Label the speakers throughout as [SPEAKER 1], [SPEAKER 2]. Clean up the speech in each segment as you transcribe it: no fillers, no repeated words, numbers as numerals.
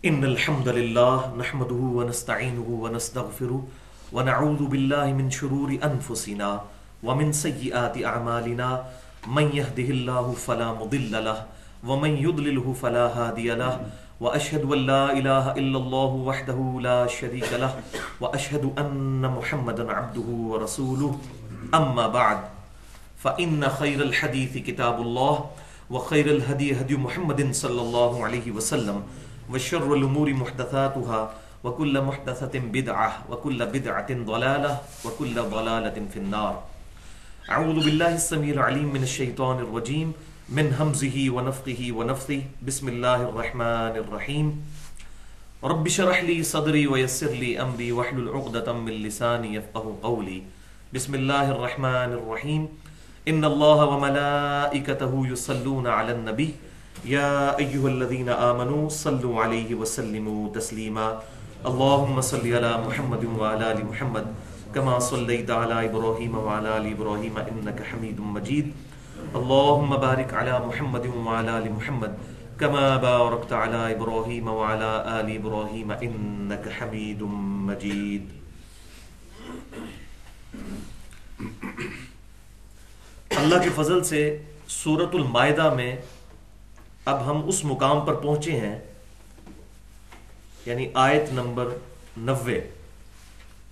[SPEAKER 1] إن الحمد لله نحمده ونستعينه ونستغفره ونعوذ بالله من شرور أنفسنا ومن سيئات أعمالنا من يهده الله فلا مضل له ومن يضلله فلا هادي له وأشهد أن لا إله إلا الله وحده لا شريك له وأشهد أن محمدا عبده ورسوله أما بعد فإن خير الحديث كتاب الله وخير الهدي هدي محمد صلى الله عليه وسلم وشر الأمور محدثاتها وكل محدثة بدعة وكل بدعة ضلالة وكل ضلالة في النار. أعوذ بالله السميع العليم من الشيطان الرجيم من همزه ونفخه ونفثه. بسم الله الرحمن الرحيم. رب اشرح لي صدري ويسر لي أمري واحلل عقدة من لساني يفقهوا قولي. بسم الله الرحمن الرحيم. إن الله وملائكته يصلون على النبي يا أيها الذين آمنوا صلوا عليه وسلموا تسليما. اللهم صل على محمد وعلى آل محمد كما صليت على إبراهيم وعلى آل إبراهيم إنك حميد مجيد. اللهم بارك على محمد وعلى آل محمد كما باركت على إبراهيم وعلى آل إبراهيم إنك حميد مجيد. اللہ کے فضل سے سورۃ المائدہ میں اب ہم اس مقام پر پہنچے ہیں، یعنی آیت نمبر 90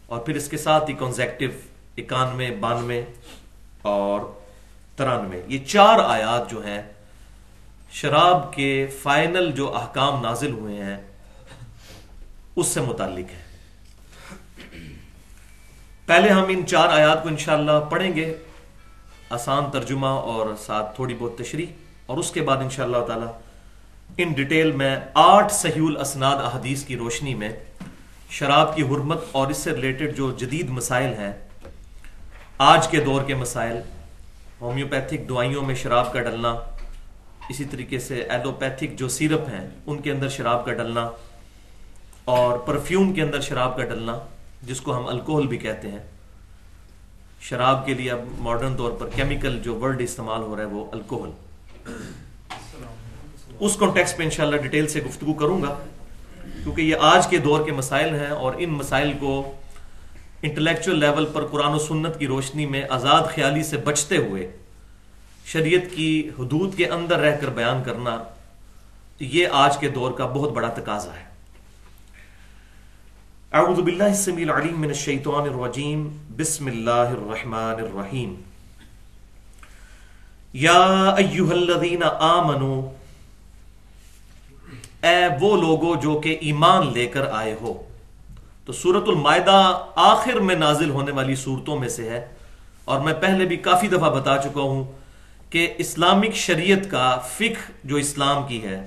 [SPEAKER 1] اور پھر اس کے ساتھ ہی کنزیکٹو 91، 92 اور 93، یہ 4 آیات جو ہیں شراب کے فائنل جو احکام نازل ہوئے ہیں اس سے متعلق ہے۔ پہلے ہم ان 4 آیات کو انشاءاللہ پڑھیں گے، آسان ترجمہ اور ساتھ تھوڑی بہت تشریح، اور اس کے بعد انشاءاللہ تعالی ان ڈیٹیل میں 8 صحیح الاسناد احادیث کی روشنی میں شراب کی حرمت اور اس سے ریلیٹڈ جو جدید مسائل ہیں، آج کے دور کے مسائل، ہومیوپیتھک دوائیوں میں شراب کا ڈلنا، اسی طریقے سے ایلوپیتھک جو سیرپ ہیں ان کے اندر شراب کا ڈلنا، اور پرفیوم کے اندر شراب کا ڈلنا جس کو ہم الکوہل بھی کہتے ہیں۔ شراب کے لیے اب ماڈرن طور پر کیمیکل جو ورڈ استعمال ہو رہا ہے وہ الکوہل، اس کانٹیکسٹ پہ انشاءاللہ ڈیٹیل سے گفتگو کروں گا، کیونکہ یہ آج کے دور کے مسائل ہیں اور ان مسائل کو انٹلیکچوئل لیول پر قرآن و سنت کی روشنی میں آزاد خیالی سے بچتے ہوئے شریعت کی حدود کے اندر رہ کر بیان کرنا، یہ آج کے دور کا بہت بڑا تقاضا ہے۔ اعوذ باللہ السمیع العلیم من الشیطان الرجیم. بسم اللہ الرحمن الرحیم. یا ایھا الذین آمنوا، اے وہ لوگو جو کہ ایمان لے کر آئے ہو۔ تو سورۃ المائدہ آخر میں نازل ہونے والی صورتوں میں سے ہے، اور میں پہلے بھی کافی دفعہ بتا چکا ہوں کہ اسلامک شریعت کا فقہ جو اسلام کی ہے،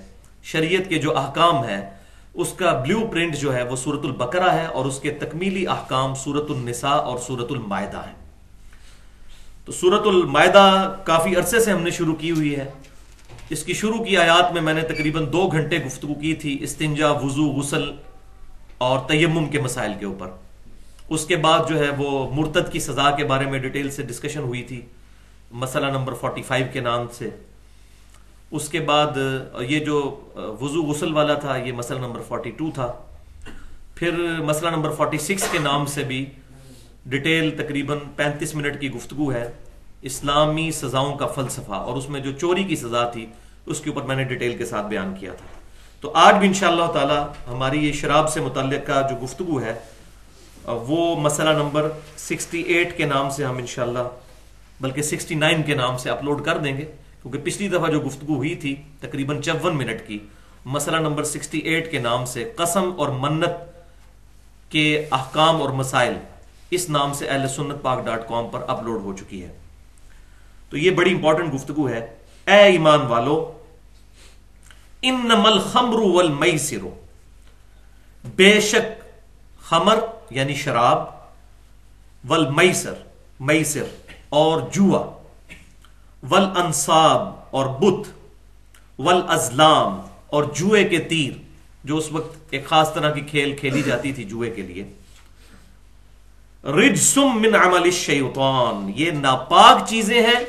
[SPEAKER 1] شریعت کے جو احکام ہیں اس کا بلیو پرنٹ جو ہے وہ سورۃ البقرہ ہے، اور اس کے تکمیلی احکام سورۃ النساء اور سورۃ المائدہ ہیں۔ تو سورۃ المائدہ کافی عرصے سے ہم نے شروع کی ہوئی ہے۔ اس کی شروع کی آیات میں نے تقریباً 2 گھنٹے گفتگو کی تھی استنجا، وضو، غسل اور تیمم کے مسائل کے اوپر۔ اس کے بعد جو ہے وہ مرتد کی سزا کے بارے میں ڈیٹیل سے ڈسکشن ہوئی تھی، مسئلہ نمبر 45 کے نام سے۔ اس کے بعد یہ جو وضو غسل والا تھا یہ مسئلہ نمبر 42 تھا۔ پھر مسئلہ نمبر 46 کے نام سے بھی ڈیٹیل تقریباً 35 منٹ کی گفتگو ہے، اسلامی سزاؤں کا فلسفہ، اور اس میں جو چوری کی سزا تھی اس کے اوپر میں نے ڈیٹیل کے ساتھ بیان کیا تھا۔ تو آج بھی انشاءاللہ تعالی ہماری یہ شراب سے متعلق کا جو گفتگو ہے وہ مسئلہ نمبر 68 کے نام سے ہم انشاءاللہ، بلکہ 69 کے نام سے اپلوڈ کر دیں گے، کیونکہ پچھلی دفعہ جو گفتگو ہوئی تھی تقریباً 54 منٹ کی، مسئلہ نمبر 68 کے نام سے قسم اور منت کے احکام اور مسائل، اس نام سے اہل سنت پاک.com پر اپلوڈ ہو چکی ہے۔ تو یہ بڑی امپورٹنٹ گفتگو ہے۔ اے ایمان والو، انما الخمر والمیسر، بے شک خمر یعنی شراب، والمیسر میسر اور جوا، والانصاب اور بت، والازلام اور جوئے کے تیر، جو اس وقت ایک خاص طرح کی کھیل کھیلی جاتی تھی جوئے کے لیے، رجس من عمل الشیطان، یہ ناپاک چیزیں ہیں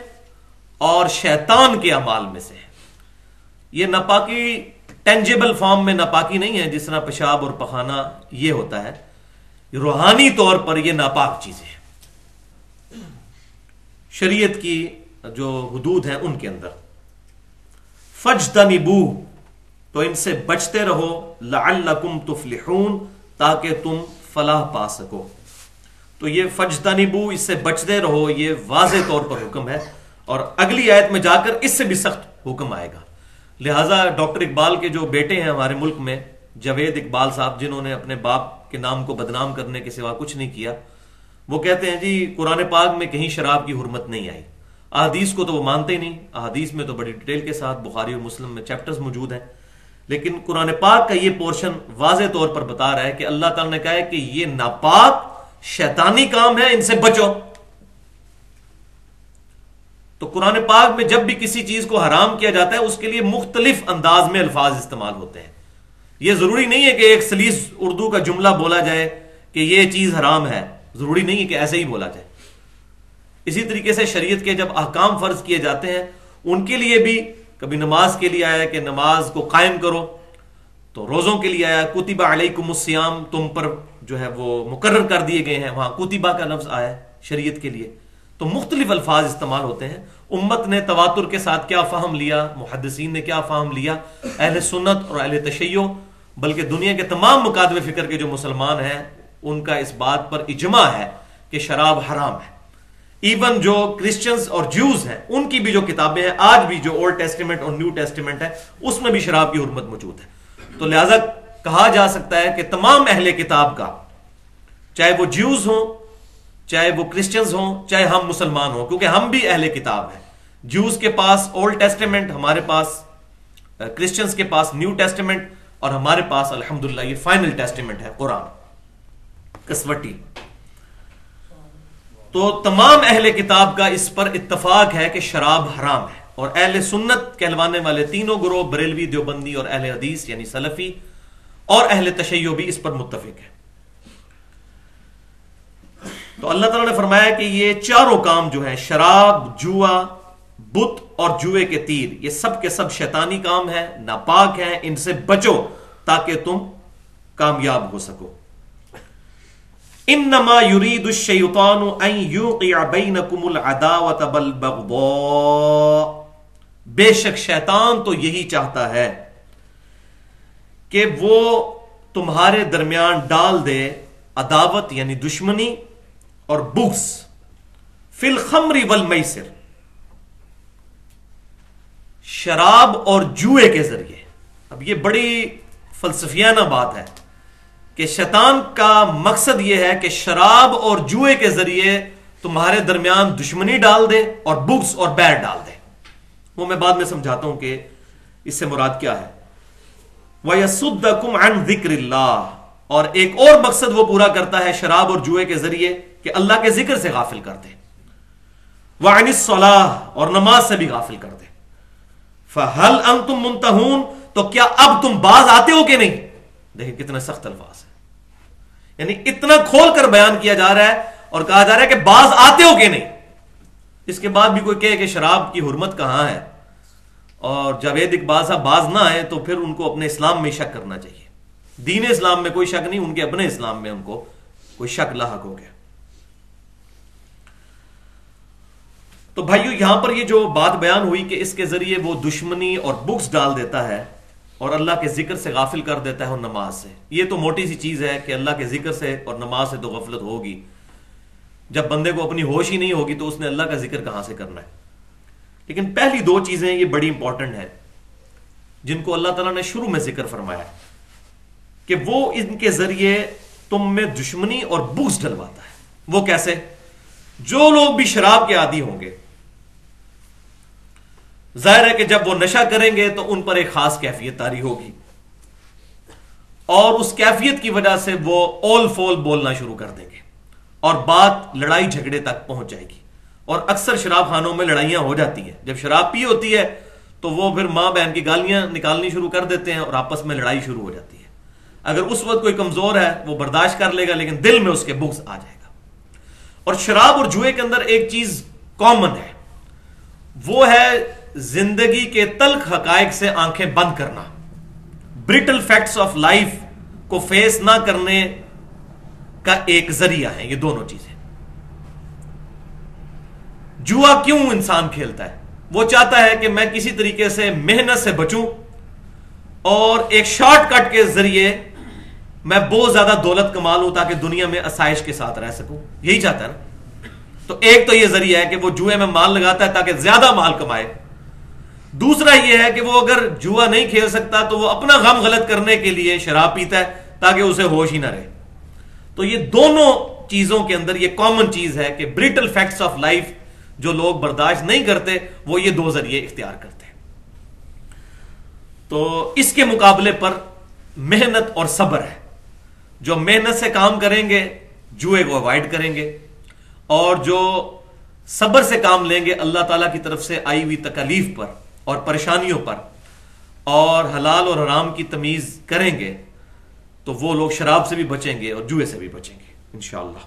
[SPEAKER 1] اور شیطان کے اعمال میں سے ہے۔ یہ ناپاکی ٹینجیبل فارم میں ناپاکی نہیں ہے، جس طرح پیشاب اور پخانہ یہ ہوتا ہے، روحانی طور پر یہ ناپاک چیزیں ہیں، شریعت کی جو حدود ہیں ان کے اندر. فَاجْتَنِبُوهُ، تو ان سے بچتے رہو، لَعَلَّكُمْ تُفْلِحُونَ، تاکہ تم فلاح پا سکو. تو یہ فَاجْتَنِبُوهُ، اس سے بچتے رہو، یہ واضح طور پر حکم ہے، اور اگلی آیت میں جا کر اس سے بھی سخت حکم آئے گا. لہٰذا ڈاکٹر اقبال کے جو بیٹے ہیں ہمارے ملک میں، جاوید اقبال صاحب، جنہوں نے اپنے باپ کے نام کو بدنام کرنے کے سوا کچھ نہیں کیا، وہ کہتے ہیں جی قرآن پاک میں کہیں شراب کی حرمت نہیں آئی. احادیث کو تو وہ مانتے ہی نہیں، احادیث میں تو بڑی ڈیٹیل کے ساتھ بخاری اور مسلم میں چیپٹرز موجود ہیں، لیکن قرآن پاک کا یہ پورشن واضح طور پر بتا رہا ہے کہ اللہ تعالیٰ نے کہا ہے کہ یہ ناپاک شیطانی کام ہے، ان سے بچو. تو قرآن پاک میں جب بھی کسی چیز کو حرام کیا جاتا ہے اس کے لیے مختلف انداز میں الفاظ استعمال ہوتے ہیں. یہ ضروری نہیں ہے کہ ایک سلیس اردو کا جملہ بولا جائے کہ یہ چیز حرام ہے، ضروری نہیں ہے کہ ایسے ہی بولا جائے. اسی طریقے سے شریعت کے جب احکام فرض کیے جاتے ہیں ان کے لیے بھی کبھی نماز کے لیے آیا کہ نماز کو قائم کرو، تو روزوں کے لیے آیا کتب علیکم الصیام، تم پر جو ہے وہ مقرر کر دیے گئے ہیں، وہاں کتبہ کا لفظ آیا ہے شریعت کے لیے. تو مختلف الفاظ استعمال ہوتے ہیں. امت نے تواتر کے ساتھ کیا فہم لیا، محدثین نے کیا فہم لیا، اہل سنت اور اہل تشیع، بلکہ دنیا کے تمام مکاتب فکر کے جو مسلمان ہیں ان کا اس بات پر اجماع ہے کہ شراب حرام ہے. ایون جو کرسچنز اور جیوز ہیں ان کی بھی جو کتابیں ہیں، آج بھی جو اولڈ ٹیسٹیمنٹ اور نیو ٹیسٹیمنٹ ہے، اس میں بھی شراب کی حرمت موجود ہے. تو لہذا کہا جا سکتا ہے کہ تمام اہل کتاب کا، چاہے وہ جیوز ہوں، چاہے وہ کرسچنز ہوں، چاہے ہم مسلمان ہوں، کیونکہ ہم بھی اہل کتاب ہیں. جیوز کے پاس اولڈ ٹیسٹیمنٹ، ہمارے پاس کرسچنز کے پاس نیو ٹیسٹیمنٹ، اور ہمارے پاس الحمدللہ یہ فائنل ٹیسٹیمنٹ ہے، قرآن کسوٹی. تو تمام اہل کتاب کا اس پر اتفاق ہے کہ شراب حرام ہے، اور اہل سنت کہلوانے والے تینوں گروہ، بریلوی، دیوبندی اور اہل حدیث یعنی سلفی اور اہل تشیع بھی اس پر متفق ہے. تو اللہ تعالیٰ نے فرمایا کہ یہ چاروں کام جو ہیں، شراب، جوا، بت اور جوئے کے تیر، یہ سب کے سب شیطانی کام ہیں، ناپاک ہیں، ان سے بچو تاکہ تم کامیاب ہو سکو. انما یرید الشیطان ان یوقع بینکم العداوۃ والبغضاء، بے شک شیطان تو یہی چاہتا ہے کہ وہ تمہارے درمیان ڈال دے عداوت یعنی دشمنی اور بغض، فی الخمر والمیسر، شراب اور جوئے کے ذریعے. اب یہ بڑی فلسفیانہ بات ہے کہ شیطان کا مقصد یہ ہے کہ شراب اور جوئے کے ذریعے تمہارے درمیان دشمنی ڈال دے اور بغض اور بیر ڈال دے. وہ میں بعد میں سمجھاتا ہوں کہ اس سے مراد کیا ہے. وَيَصُدَّكُمْ عَنْ ذِكْرِ اللَّهِ، اور ایک اور مقصد وہ پورا کرتا ہے شراب اور جوئے کے ذریعے کہ اللہ کے ذکر سے غافل کر دے. وَعَنِ الصَّلَاةِ، اور نماز سے بھی غافل کر دے. فَهَلْ أَنْتُمْ مُنْتَهُونَ، تو کیا اب تم باز آتے ہو کہ نہیں. دیکھیں کتنے سخت الفاظ ہیں، یعنی اتنا کھول کر بیان کیا جا رہا ہے اور کہا جا رہا ہے کہ باز آتے ہو کہ نہیں. اس کے بعد بھی کوئی کہے کہ شراب کی حرمت کہاں ہے اور جاوید اقبال صاحب باز نہ آئے تو پھر ان کو اپنے اسلام میں شک کرنا چاہیے. دین اسلام میں کوئی شک نہیں، ان کے اپنے اسلام میں ان کو کوئی شک لاحق ہو گیا. تو بھائیو یہاں پر یہ جو بات بیان ہوئی کہ اس کے ذریعے وہ دشمنی اور بغض ڈال دیتا ہے اور اللہ کے ذکر سے غافل کر دیتا ہے اور نماز سے. یہ تو موٹی سی چیز ہے کہ اللہ کے ذکر سے اور نماز سے تو غفلت ہوگی. جب بندے کو اپنی ہوش ہی نہیں ہوگی تو اس نے اللہ کا ذکر کہاں سے کرنا ہے. لیکن پہلی دو چیزیں یہ بڑی امپورٹنٹ ہیں جن کو اللہ تعالیٰ نے شروع میں ذکر فرمایا کہ وہ ان کے ذریعے تم میں دشمنی اور بغض ڈلواتا ہے. وہ کیسے؟ جو لوگ بھی شراب کے عادی ہوں گے، ظاہر ہے کہ جب وہ نشہ کریں گے تو ان پر ایک خاص کیفیت طاری ہوگی اور اس کیفیت کی وجہ سے وہ اول فول بولنا شروع کر دیں گے اور بات لڑائی جھگڑے تک پہنچ جائے گی. اور اکثر شراب خانوں میں لڑائیاں ہو جاتی ہیں. جب شراب پی ہوتی ہے تو وہ پھر ماں بہن کی گالیاں نکالنی شروع کر دیتے ہیں اور آپس میں لڑائی شروع ہو جاتی ہے. اگر اس وقت کوئی کمزور ہے وہ برداشت کر لے گا لیکن دل میں اس کے بغض آ جائے گا. اور شراب اور جوئے کے اندر ایک چیز کامن ہے، وہ ہے زندگی کے تلخ حقائق سے آنکھیں بند کرنا. برٹل فیکٹس آف لائف کو فیس نہ کرنے کا ایک ذریعہ ہے یہ دونوں چیزیں. جوا کیوں انسان کھیلتا ہے؟ وہ چاہتا ہے کہ میں کسی طریقے سے محنت سے بچوں اور ایک شارٹ کٹ کے ذریعے میں بہت زیادہ دولت کما لوں تاکہ دنیا میں آسائش کے ساتھ رہ سکوں. یہی چاہتا ہے نا. تو ایک تو یہ ذریعہ ہے کہ وہ جوئے میں مال لگاتا ہے تاکہ زیادہ مال کمائے. دوسرا یہ ہے کہ وہ اگر جوا نہیں کھیل سکتا تو وہ اپنا غم غلط کرنے کے لیے شراب پیتا ہے تاکہ اسے ہوش ہی نہ رہے. تو یہ دونوں چیزوں کے اندر یہ کامن چیز ہے کہ برٹل فیکٹس آف لائف جو لوگ برداشت نہیں کرتے وہ یہ دو ذریعے اختیار کرتے ہیں. تو اس کے مقابلے پر محنت اور صبر ہے. جو محنت سے کام کریں گے جوئے کو اوائڈ کریں گے، اور جو صبر سے کام لیں گے اللہ تعالیٰ کی طرف سے آئی ہوئی تکالیف پر اور پریشانیوں پر اور حلال اور حرام کی تمیز کریں گے تو وہ لوگ شراب سے بھی بچیں گے اور جوئے سے بھی بچیں گے انشاءاللہ.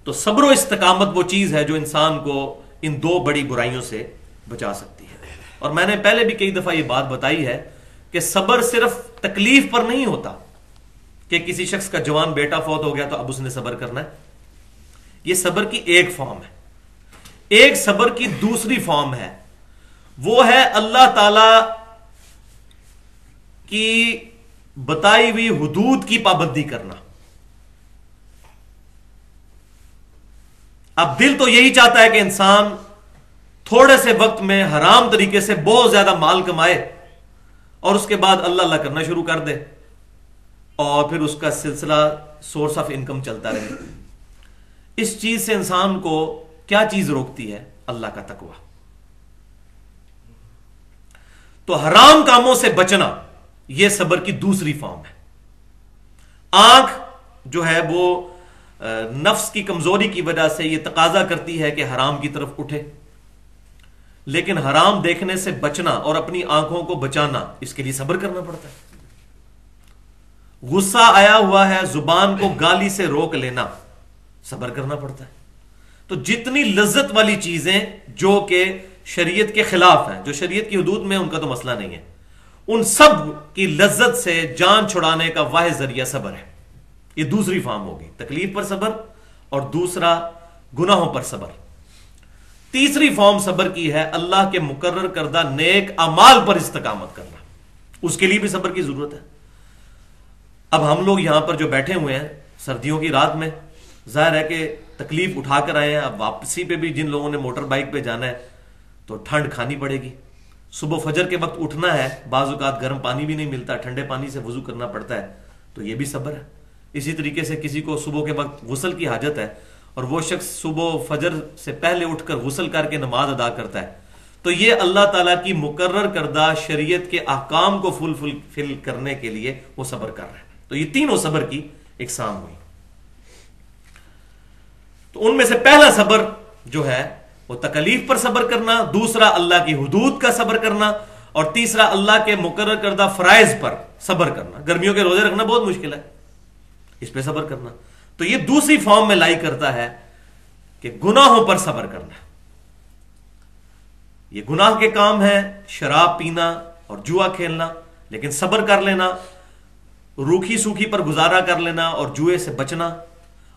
[SPEAKER 1] تو صبر و استقامت وہ چیز ہے جو انسان کو ان دو بڑی برائیوں سے بچا سکتی ہے. اور میں نے پہلے بھی کئی دفعہ یہ بات بتائی ہے کہ صبر صرف تکلیف پر نہیں ہوتا کہ کسی شخص کا جوان بیٹا فوت ہو گیا تو اب اس نے صبر کرنا ہے. یہ صبر کی ایک فارم ہے. ایک صبر کی دوسری فارم ہے، وہ ہے اللہ تعالی کی بتائی ہوئی حدود کی پابندی کرنا. اب دل تو یہی چاہتا ہے کہ انسان تھوڑے سے وقت میں حرام طریقے سے بہت زیادہ مال کمائے اور اس کے بعد اللہ اللہ کرنا شروع کر دے اور پھر اس کا سلسلہ سورس آف انکم چلتا رہے. اس چیز سے انسان کو کیا چیز روکتی ہے؟ اللہ کا تقوی. تو حرام کاموں سے بچنا یہ صبر کی دوسری فارم ہے. آنکھ جو ہے وہ نفس کی کمزوری کی وجہ سے یہ تقاضا کرتی ہے کہ حرام کی طرف اٹھے، لیکن حرام دیکھنے سے بچنا اور اپنی آنکھوں کو بچانا اس کے لیے صبر کرنا پڑتا ہے. غصہ آیا ہوا ہے زبان کو گالی سے روک لینا صبر کرنا پڑتا ہے. تو جتنی لذت والی چیزیں جو کہ شریعت کے خلاف ہیں، جو شریعت کی حدود میں ان کا تو مسئلہ نہیں ہے، ان سب کی لذت سے جان چھڑانے کا واحد ذریعہ صبر ہے. یہ دوسری فارم ہوگی، تکلیف پر صبر اور دوسرا گناہوں پر صبر. تیسری فارم صبر کی ہے اللہ کے مقرر کردہ نیک اعمال پر استقامت کرنا. اس کے لیے بھی صبر کی ضرورت ہے. اب ہم لوگ یہاں پر جو بیٹھے ہوئے ہیں سردیوں کی رات میں، ظاہر ہے کہ تکلیف اٹھا کر آئے ہیں. اب واپسی پہ بھی جن لوگوں نے موٹر بائک پہ جانا ہے تو ٹھنڈ کھانی پڑے گی. صبح فجر کے وقت اٹھنا ہے، بعض اوقات گرم پانی بھی نہیں ملتا، ٹھنڈے پانی سے وضو کرنا پڑتا ہے، تو یہ بھی صبر ہے. اسی طریقے سے کسی کو صبح کے وقت غسل کی حاجت ہے اور وہ شخص صبح فجر سے پہلے اٹھ کر غسل کر کے نماز ادا کرتا ہے، تو یہ اللہ تعالیٰ کی مقرر کردہ شریعت کے احکام کو فل کرنے کے لیے وہ صبر کر رہا ہے. تو یہ تینوں صبر کی اقسام ہوئی. تو ان میں سے پہلا صبر جو ہے وہ تکلیف پر صبر کرنا، دوسرا اللہ کی حدود کا صبر کرنا، اور تیسرا اللہ کے مقرر کردہ فرائض پر صبر کرنا. گرمیوں کے روزے رکھنا بہت مشکل ہے، اس پہ صبر کرنا. تو یہ دوسری فارم میں لائی کرتا ہے کہ گناہوں پر صبر کرنا. یہ گناہ کے کام ہے، شراب پینا اور جوا کھیلنا، لیکن صبر کر لینا، روکھی سوکھی پر گزارا کر لینا اور جوئے سے بچنا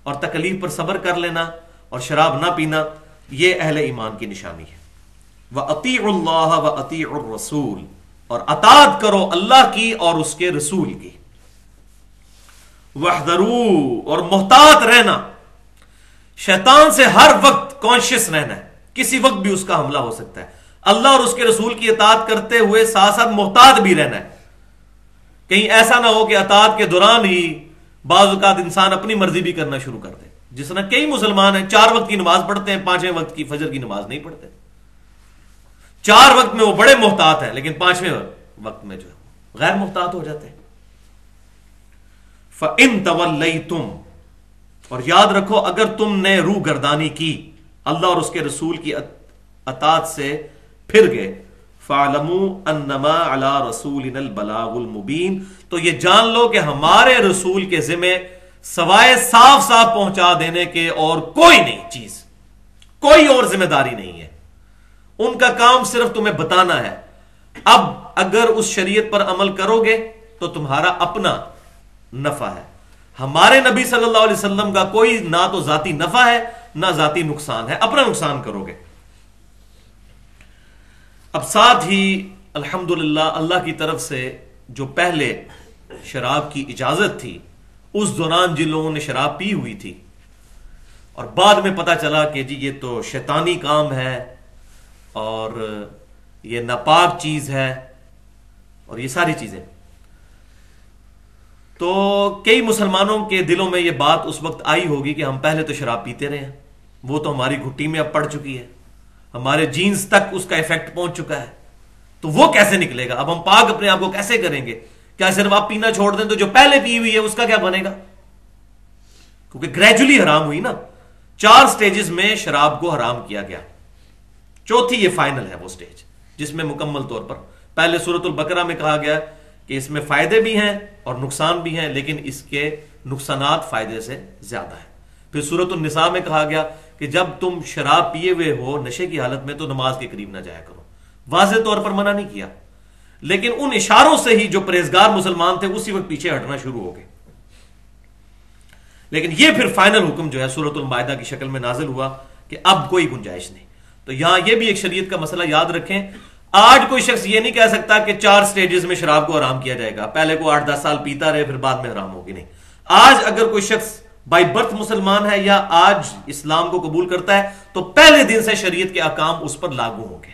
[SPEAKER 1] اور تکلیف پر صبر کر لینا اور شراب نہ پینا، یہ اہل ایمان کی نشانی ہے. وَأَطِيعُوا اللَّهَ وَأَطِيعُوا الرَّسُولَ، اور اطاعت کرو اللہ کی اور اس کے رسول کی. وَاحْذَرُوا، اور محتاط رہنا. شیطان سے ہر وقت کانشیس رہنا ہے، کسی وقت بھی اس کا حملہ ہو سکتا ہے. اللہ اور اس کے رسول کی اطاعت کرتے ہوئے ساتھ ساتھ محتاط بھی رہنا ہے. کہیں ایسا نہ ہو کہ اطاعت کے دوران ہی بعض اوقات انسان اپنی مرضی بھی کرنا شروع کر دے. جس طرح کئی مسلمان ہیں 4 وقت کی نماز پڑھتے ہیں، 5ویں وقت کی فجر کی نماز نہیں پڑھتے. 4 وقت میں وہ بڑے محتاط ہیں لیکن 5ویں وقت میں جو ہے غیر محتاط ہو جاتے ہیں. فَإِن تَوَلَّيْتُمْ، اور یاد رکھو اگر تم نے روح گردانی کی، اللہ اور اس کے رسول کی اطاعت سے پھر گئے، فَعْلَمُوا أَنَّمَا عَلَىٰ رَسُولِنَا الْبَلَاغُ الْمُبِينُ، تو یہ جان لو کہ ہمارے رسول کے ذمہ سوائے صاف صاف پہنچا دینے کے اور کوئی نہیں چیز، کوئی اور ذمہ داری نہیں ہے. ان کا کام صرف تمہیں بتانا ہے. اب اگر اس شریعت پر عمل کرو گے تو تمہارا اپنا نفع ہے. ہمارے نبی صلی اللہ علیہ وسلم کا کوئی نہ تو ذاتی نفع ہے نہ ذاتی نقصان ہے، اپنا نقصان کرو گے. اب ساتھ ہی الحمدللہ اللہ کی طرف سے جو پہلے شراب کی اجازت تھی، اس دوران جن لوگوں نے شراب پی ہوئی تھی اور بعد میں پتا چلا کہ جی یہ تو شیطانی کام ہے اور یہ ناپاک چیز ہے اور یہ ساری چیزیں، تو کئی مسلمانوں کے دلوں میں یہ بات اس وقت آئی ہوگی کہ ہم پہلے تو شراب پیتے رہے ہیں، وہ تو ہماری گھٹی میں اب پڑ چکی ہے، ہمارے جینز تک اس کا ایفیکٹ پہنچ چکا ہے، تو وہ کیسے نکلے گا؟ اب ہم پاک اپنے آپ کو کیسے کریں گے؟ کیا صرف آپ پینا چھوڑ دیں تو جو پہلے پی ہوئی ہے اس کا کیا بنے گا؟ کیونکہ گریجولی حرام ہوئی نا، 4 سٹیجز میں شراب کو حرام کیا گیا، چوتھی یہ فائنل ہے وہ سٹیج جس میں مکمل طور پر پہلے سورۃ البقرہ میں کہا گیا کہ اس میں فائدے بھی ہیں اور نقصان بھی ہیں، لیکن اس کے نقصانات فائدے سے زیادہ ہیں. پھر سورۃ النساء میں کہا گیا کہ جب تم شراب پیے ہوئے ہو نشے کی حالت میں تو نماز کے قریب نہ جایا کرو. واضح طور پر منع نہیں کیا، لیکن ان اشاروں سے ہی جو پرہیزگار مسلمان تھے اسی وقت پیچھے ہٹنا شروع ہو گئے. لیکن یہ پھر فائنل حکم جو ہے سورۃ المائدہ کی شکل میں نازل ہوا کہ اب کوئی گنجائش نہیں. تو یہاں یہ بھی ایک شریعت کا مسئلہ یاد رکھیں، آج کوئی شخص یہ نہیں کہہ سکتا کہ 4 سٹیجز میں شراب کو حرام کیا جائے گا، پہلے کو 8-10 سال پیتا رہے پھر بعد میں حرام ہوگی. نہیں، آج اگر کوئی شخص بائی برتھ مسلمان ہے یا آج اسلام کو قبول کرتا ہے تو پہلے دن سے شریعت کے احکام اس پر لاگو ہوں گے،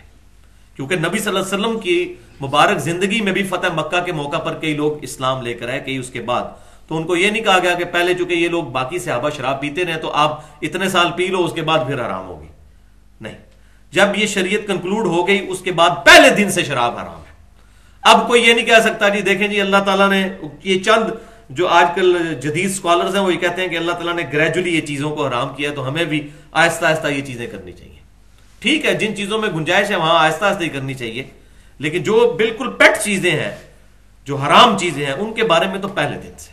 [SPEAKER 1] کیونکہ نبی صلی اللہ علیہ وسلم کی مبارک زندگی میں بھی فتح مکہ کے موقع پر کئی لوگ اسلام لے کر آئے، کئی اس کے بعد. تو ان کو یہ نہیں کہا گیا کہ پہلے چونکہ یہ لوگ باقی صحابہ شراب پیتے رہے تو آپ اتنے سال پی لو اس کے بعد پھر حرام ہوگی. نہیں، جب یہ شریعت کنکلوڈ ہو گئی اس کے بعد پہلے دن سے شراب حرام ہے. اب کوئی یہ نہیں کہہ سکتا جی دیکھیں جی اللہ تعالیٰ نے، یہ چند جو آج کل جدید سکالرز ہیں وہ یہ کہتے ہیں کہ اللہ تعالیٰ نے گریجولی یہ چیزوں کو حرام کیا تو ہمیں بھی آہستہ آہستہ یہ چیزیں کرنی چاہیے. ٹھیک ہے، جن چیزوں میں گنجائش ہے وہاں آہستہ آہستہ ہی کرنی چاہیے، لیکن جو بالکل پیٹ چیزیں ہیں، جو حرام چیزیں ہیں، ان کے بارے میں تو پہلے دن سے.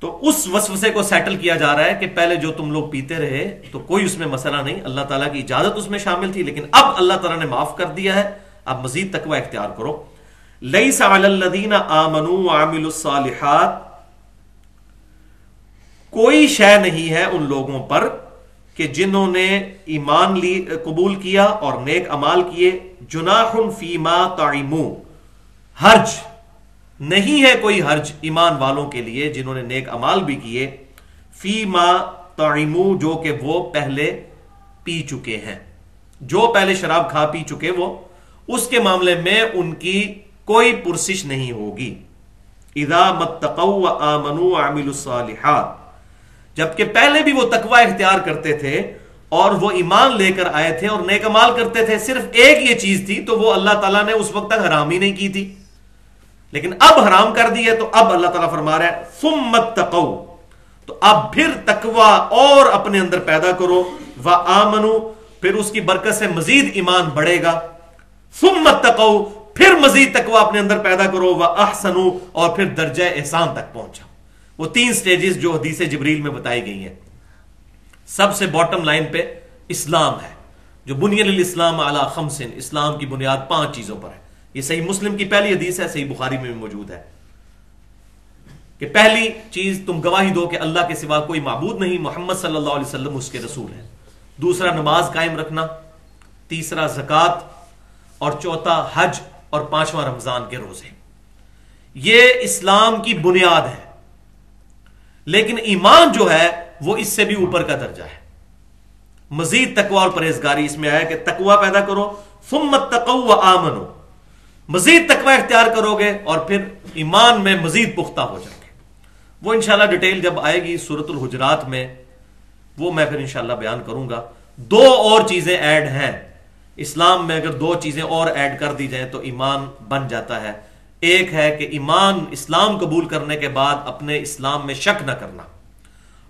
[SPEAKER 1] تو اس وسوسے کو سیٹل کیا جا رہا ہے کہ پہلے جو تم لوگ پیتے رہے تو کوئی اس میں مسئلہ نہیں، اللہ تعالیٰ کی اجازت اس میں شامل تھی، لیکن اب اللہ تعالیٰ نے معاف کر دیا ہے، اب مزید تقوی اختیار کرو. لیس علی الذین آمنوا وعملوا الصالحات، کوئی شے نہیں ہے ان لوگوں پر کہ جنہوں نے ایمان قبول کیا اور نیک اعمال کیے. جناح فیما طعموا، حرج نہیں ہے، کوئی حرج ایمان والوں کے لیے جنہوں نے نیک اعمال بھی کیے. فیما طعموا، جو کہ وہ پہلے پی چکے ہیں، جو پہلے شراب کھا پی چکے وہ، اس کے معاملے میں ان کی کوئی پرسش نہیں ہوگی. اذا متقوا وآمنوا وعملوا الصالحات، جبکہ پہلے بھی وہ تقوی اختیار کرتے تھے اور وہ ایمان لے کر آئے تھے اور نیک اعمال کرتے تھے. صرف ایک یہ چیز تھی تو وہ اللہ تعالیٰ نے اس وقت تک حرام ہی نہیں کی تھی، لیکن اب حرام کر دی ہے. تو اب اللہ تعالیٰ فرما رہا ہے ثم اتقوا، تو اب پھر تقوی اور اپنے اندر پیدا کرو. وآمنوا، پھر اس کی برکت سے مزید ایمان بڑھے گا. ثم اتقوا، پھر مزید تقوی اپنے اندر پیدا کرو. واحسنوا، اور پھر درجہ احسان تک پہنچا. وہ 3 سٹیجز جو حدیث جبریل میں بتائی گئی ہیں. سب سے باٹم لائن پہ اسلام ہے، جو بنی الاسلام علی 5، اسلام کی بنیاد 5 چیزوں پر ہے. یہ صحیح مسلم کی پہلی حدیث ہے، صحیح بخاری میں بھی موجود ہے کہ پہلی چیز تم گواہی دو کہ اللہ کے سوا کوئی معبود نہیں، محمد صلی اللہ علیہ وسلم اس کے رسول ہیں. دوسرا نماز قائم رکھنا، تیسرا زکوٰۃ، اور چوتھا حج، اور 5واں رمضان کے روزے. یہ اسلام کی بنیاد ہے. لیکن ایمان جو ہے وہ اس سے بھی اوپر کا درجہ ہے. مزید تقوی اور پرہیزگاری اس میں آیا کہ تقوی پیدا کرو. ثم اتقوا وآمنوا، مزید تقوی اختیار کرو گے اور پھر ایمان میں مزید پختہ ہو جائیں گے. وہ انشاءاللہ ڈیٹیل جب آئے گی سورۃ الحجرات میں، وہ میں پھر انشاءاللہ بیان کروں گا. 2 اور چیزیں ایڈ ہیں اسلام میں، اگر 2 چیزیں اور ایڈ کر دی جائیں تو ایمان بن جاتا ہے. ایک ہے کہ ایمان اسلام قبول کرنے کے بعد اپنے اسلام میں شک نہ کرنا،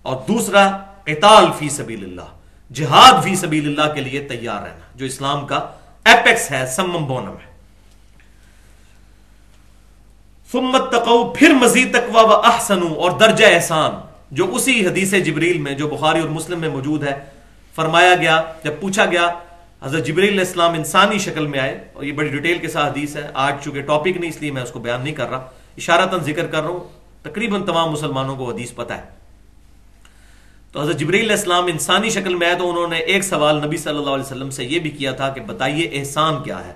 [SPEAKER 1] اور دوسرا قتال فی سبیل اللہ، جہاد فی سبیل اللہ کے لیے تیار رہنا، جو اسلام کا ایپیکس ہے، سمم بونم ہے. ثم اتقوا، پھر مزید تقوی، واحسنوا، اور درجہ احسان، جو اسی حدیث جبریل میں جو بخاری اور مسلم میں موجود ہے. فرمایا گیا، جب پوچھا گیا حضرت جبرائیل علیہ السلام انسانی شکل میں آئے، اور یہ بڑی ڈیٹیل کے ساتھ حدیث ہے، آج چونکہ ٹاپک نہیں اس لیے میں اس کو بیان نہیں کر رہا، اشارتاً ذکر کر رہا ہوں، تقریباً تمام مسلمانوں کو حدیث پتہ ہے۔ تو حضرت جبرائیل علیہ السلام انسانی شکل میں آئے تو انہوں نے ایک سوال نبی صلی اللہ علیہ وسلم سے یہ بھی کیا تھا کہ بتائیے احسان کیا ہے؟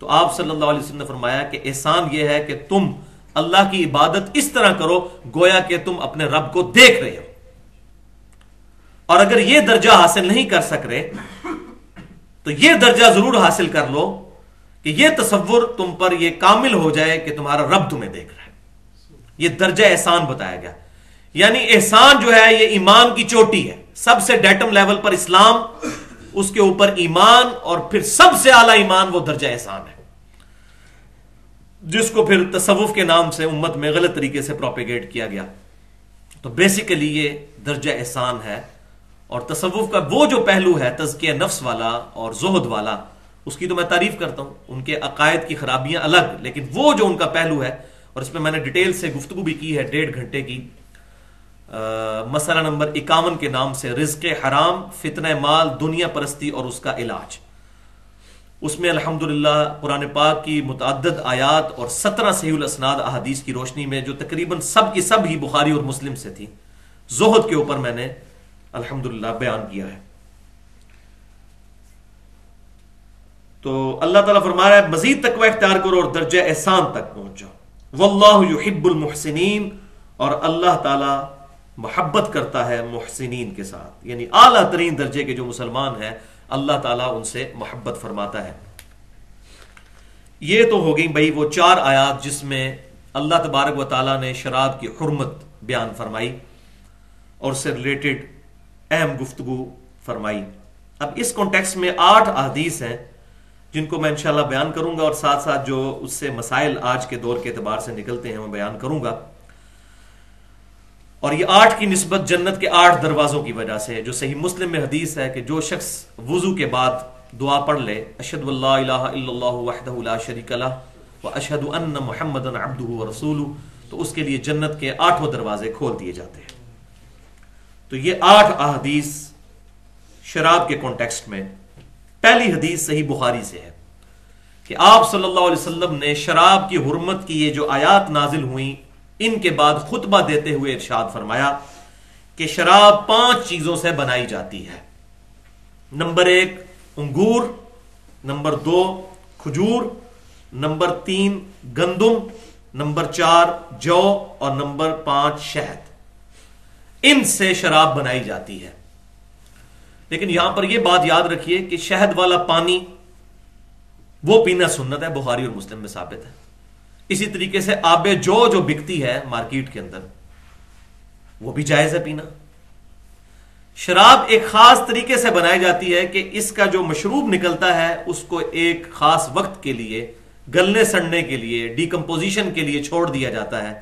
[SPEAKER 1] تو آپ صلی اللہ علیہ وسلم نے فرمایا کہ احسان یہ ہے کہ تم اللہ کی عبادت اس طرح کرو گویا کہ تم اپنے رب کو دیکھ رہے ہو، اور اگر یہ درجہ حاصل نہیں کر سک رہے تو یہ درجہ ضرور حاصل کر لو کہ یہ تصور تم پر یہ کامل ہو جائے کہ تمہارا رب تمہیں دیکھ رہا ہے۔ یہ درجہ احسان بتایا گیا، یعنی احسان جو ہے یہ ایمان کی چوٹی ہے، سب سے ڈیٹم لیول پر اسلام، اس کے اوپر ایمان، اور پھر سب سے اعلیٰ ایمان وہ درجہ احسان ہے، جس کو پھر تصوف کے نام سے امت میں غلط طریقے سے پروپیگیٹ کیا گیا۔ تو بیسیکلی یہ درجہ احسان ہے، اور تصوف کا وہ جو پہلو ہے تزکیہ نفس والا اور زہد والا، اس کی تو میں تعریف کرتا ہوں، ان کے عقائد کی خرابیاں الگ، لیکن وہ جو ان کا پہلو ہے، اور اس میں میں نے ڈیٹیل سے گفتگو بھی کی ہے 1.5 گھنٹے کی، مسئلہ نمبر 51 کے نام سے رزق حرام، فتنہ مال، دنیا پرستی اور اس کا علاج۔ اس میں الحمدللہ قرآن پاک کی متعدد آیات اور 17 صحیح الاسناد احادیث کی روشنی میں، جو تقریباً سب کی سب ہی بخاری اور مسلم سے تھی، زہد کے اوپر میں نے الحمدللہ بیان کیا ہے۔ تو اللہ تعالیٰ فرما رہا ہے مزید تقوی اختیار کرو اور درجہ احسان تک پہنچ جاؤ۔ واللہ یحب المحسنین، اور اللہ تعالیٰ محبت کرتا ہے محسنین کے ساتھ، یعنی اعلیٰ ترین درجے کے جو مسلمان ہیں اللہ تعالیٰ ان سے محبت فرماتا ہے۔ یہ تو ہو گئی بھائی وہ 4 آیات جس میں اللہ تبارک و تعالیٰ نے شراب کی حرمت بیان فرمائی اور اس سے ریلیٹڈ اہم گفتگو فرمائی۔ اب اس کانٹیکسٹ میں 8 احادیث ہیں جن کو میں انشاءاللہ بیان کروں گا، اور ساتھ ساتھ جو اس سے مسائل آج کے دور کے اعتبار سے نکلتے ہیں وہ بیان کروں گا۔ اور یہ 8 کی نسبت جنت کے 8 دروازوں کی وجہ سے، جو صحیح مسلم میں حدیث ہے کہ جو شخص وضو کے بعد دعا پڑھ لے اشہد ان لا الہ الا اللہ وحدہ لا شریک لہ واشہد ان محمدا عبدہ ورسولہ، تو اس کے لیے جنت کے 8 دروازے کھول دیے جاتے ہیں۔ تو یہ 8 احادیث شراب کے کانٹیکسٹ میں، پہلی حدیث صحیح بخاری سے ہے کہ آپ صلی اللہ علیہ وسلم نے شراب کی حرمت کی یہ جو آیات نازل ہوئیں ان کے بعد خطبہ دیتے ہوئے ارشاد فرمایا کہ شراب 5 چیزوں سے بنائی جاتی ہے۔ نمبر 1 انگور، نمبر 2 کھجور، نمبر 3 گندم، نمبر 4 جو، اور نمبر 5 شہد۔ ان سے شراب بنائی جاتی ہے۔ لیکن یہاں پر یہ بات یاد رکھیے کہ شہد والا پانی وہ پینا سنت ہے، بخاری اور مسلم میں ثابت ہے۔ اسی طریقے سے آب جو بکتی ہے مارکیٹ کے اندر وہ بھی جائز ہے پینا۔ شراب ایک خاص طریقے سے بنائی جاتی ہے کہ اس کا جو مشروب نکلتا ہے اس کو ایک خاص وقت کے لیے گلنے سڑنے کے لیے ڈیکمپوزیشن کے لیے چھوڑ دیا جاتا ہے،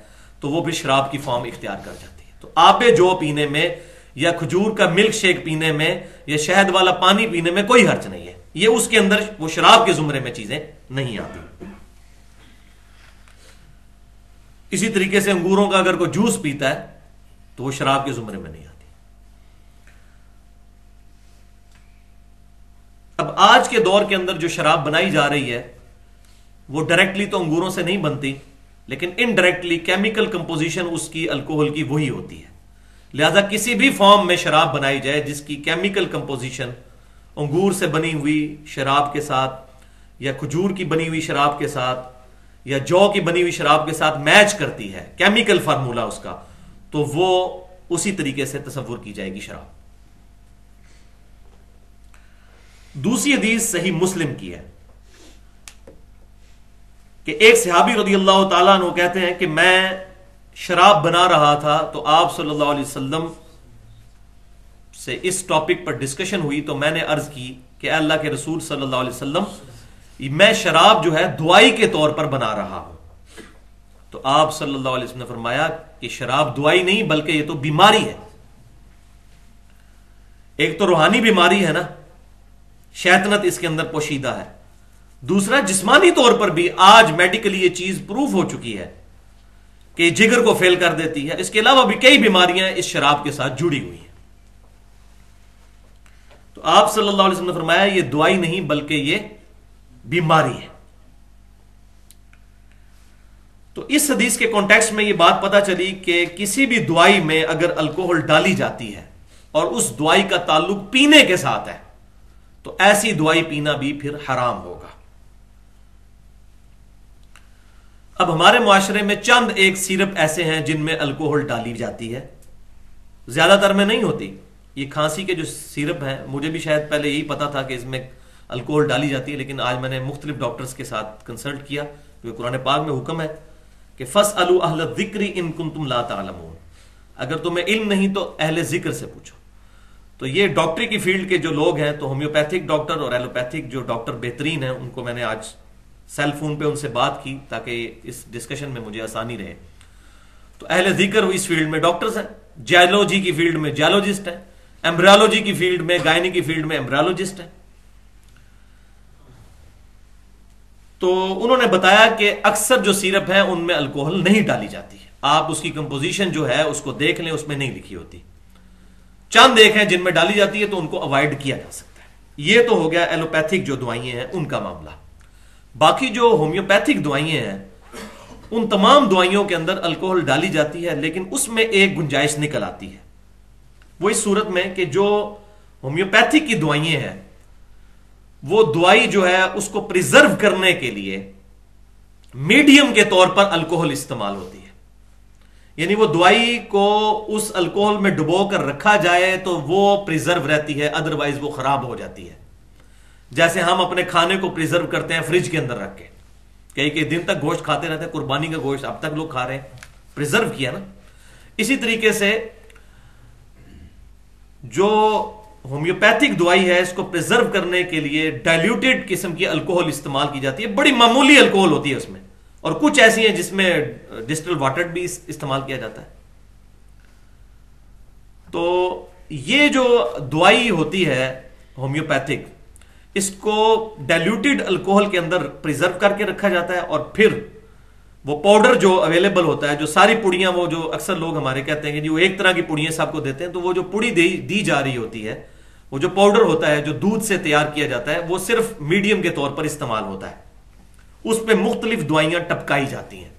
[SPEAKER 1] تو وہ بھی شراب کی فارم اختیار کر جاتی ہے۔ تو آب جو پینے میں یا کھجور کا ملک شیک پینے میں یا شہد والا پانی پینے میں کوئی حرج نہیں ہے، یہ اس کے اندر وہ شراب کے زمرے میں چیزیں نہیں آتی۔ اسی طریقے سے انگوروں کا اگر کوئی جوس پیتا ہے تو وہ شراب کے زمرے میں نہیں آتی۔ اب آج کے دور کے اندر جو شراب بنائی جا رہی ہے وہ ڈائریکٹلی تو انگوروں سے نہیں بنتی، لیکن انڈائریکٹلی کیمیکل کمپوزیشن اس کی الکوہل کی وہی ہوتی ہے۔ لہذا کسی بھی فارم میں شراب بنائی جائے جس کی کیمیکل کمپوزیشن انگور سے بنی ہوئی شراب کے ساتھ یا کھجور کی بنی ہوئی شراب کے ساتھ یا جو کی بنی ہوئی شراب کے ساتھ میچ کرتی ہے، کیمیکل فارمولا اس کا، تو وہ اسی طریقے سے تصور کی جائے گی شراب۔ دوسری حدیث صحیح مسلم کی ہے کہ ایک صحابی رضی اللہ تعالیٰ عنہ کہتے ہیں کہ میں شراب بنا رہا تھا تو آپ صلی اللہ علیہ وسلم سے اس ٹاپک پر ڈسکشن ہوئی، تو میں نے عرض کی کہ اے اللہ کے رسول صلی اللہ علیہ وسلم میں شراب جو ہے دوائی کے طور پر بنا رہا ہوں۔ تو آپ صلی اللہ علیہ وسلم نے فرمایا کہ شراب دوائی نہیں بلکہ یہ تو بیماری ہے۔ ایک تو روحانی بیماری ہے نا، شیطنت اس کے اندر پوشیدہ ہے، دوسرا جسمانی طور پر بھی آج میڈیکلی یہ چیز پروف ہو چکی ہے کہ جگر کو فیل کر دیتی ہے۔ اس کے علاوہ بھی کئی بیماریاں اس شراب کے ساتھ جڑی ہوئی ہیں۔ تو تو آپ صلی اللہ علیہ وسلم نے فرمایا یہ دوائی نہیں بلکہ یہ بیماری ہے. تو اس حدیث کے کانٹیکسٹ میں یہ بات پتہ چلی کہ کسی بھی دوائی میں اگر الکوہل ڈالی جاتی ہے اور اس دوائی کا تعلق پینے کے ساتھ ہے تو ایسی دوائی پینا بھی پھر حرام ہوگا. اب ہمارے معاشرے میں چند ایک سیرپ ایسے ہیں جن میں الکوہل ڈالی جاتی ہے، زیادہ تر میں نہیں ہوتی. یہ کھانسی کے جو سیرپ ہیں مجھے بھی شاید پہلے یہی پتا تھا کہ اس میں الکوہل ڈالی جاتی ہے، لیکن آج میں نے مختلف ڈاکٹرز کے ساتھ کنسلٹ کیا کیونکہ قرآن پاک میں حکم ہے کہ فَاسْأَلُوا أَهْلَ الذِّكْرِ إِن كُنتُمْ لَا تَعْلَمُونَ، اگر تمہیں علم نہیں تو اہل ذکر سے پوچھو. تو یہ ڈاکٹری کی فیلڈ کے جو لوگ ہیں تو ہومیوپیتھک ڈاکٹر اور ایلوپیتھک جو ڈاکٹر بہترین ہیں ان کو میں نے آج سیل فون پہ ان سے بات کی تاکہ اس ڈسکشن میں مجھے آسانی رہے. تو اہل ذکر اس فیلڈ میں ڈاکٹرز ہیں، جیولوجی کی فیلڈ میں جیولوجسٹ ہیں، ایمبریولوجی کی فیلڈ میں، گائنی کی فیلڈ میں ایمبریولوجسٹ ہیں. تو انہوں نے بتایا کہ اکثر جو سیرپ ہیں ان میں الکوہل نہیں ڈالی جاتی ہے. آپ اس کی کمپوزیشن جو ہے اس کو دیکھ لیں، اس میں نہیں لکھی ہوتی. چند ایک ہیں جن میں ڈالی جاتی ہے تو ان کو اوائڈ کیا جا سکتا ہے. یہ تو ہو گیا ایلوپیتھک جو دوائیں ہیں ان کا معاملہ. باقی جو ہومیوپیتھک دوائیں ہیں ان تمام دوائیوں کے اندر الکوہل ڈالی جاتی ہے، لیکن اس میں ایک گنجائش نکل آتی ہے. وہ اس صورت میں کہ جو ہومیوپیتھک کی دوائیں ہیں وہ دوائی جو ہے اس کو پریزرو کرنے کے لیے میڈیم کے طور پر الکوہل استعمال ہوتی ہے. یعنی وہ دوائی کو اس الکوہل میں ڈبو کر رکھا جائے تو وہ پریزرو رہتی ہے، ادروائز وہ خراب ہو جاتی ہے. جیسے ہم اپنے کھانے کو پریزرو کرتے ہیں فریج کے اندر رکھ کے، کئی کئی دن تک گوشت کھاتے رہتے ہیں. قربانی کا گوشت اب تک لوگ کھا رہے ہیں، پریزرو کیا نا. اسی طریقے سے جو ہومیوپیتھک دوائی ہے اس کو پریزرو کرنے کے لیے ڈائلیوٹیڈ قسم کی الکوہل استعمال کی جاتی ہے. بڑی معمولی الکوہل ہوتی ہے اس میں، اور کچھ ایسی ہیں جس میں ڈسٹل واٹر بھی استعمال کیا جاتا ہے. تو یہ جو دوائی ہوتی ہے ہومیوپیتھک، اس کو ڈائلیوٹیڈ الکوہل کے اندر پریزرو کر کے رکھا جاتا ہے، اور پھر وہ پاؤڈر جو اویلیبل ہوتا ہے، جو ساری پڑیاں، وہ جو اکثر لوگ ہمارے کہتے ہیں کہ جی وہ ایک طرح کی پڑیاں سب کو دیتے ہیں، تو وہ جو پڑی دی جا رہی ہوتی ہے، وہ جو پاؤڈر ہوتا ہے جو دودھ سے تیار کیا جاتا ہے، وہ صرف میڈیم کے طور پر استعمال ہوتا ہے. اس پہ مختلف دوائیاں ٹپکائی جاتی ہیں.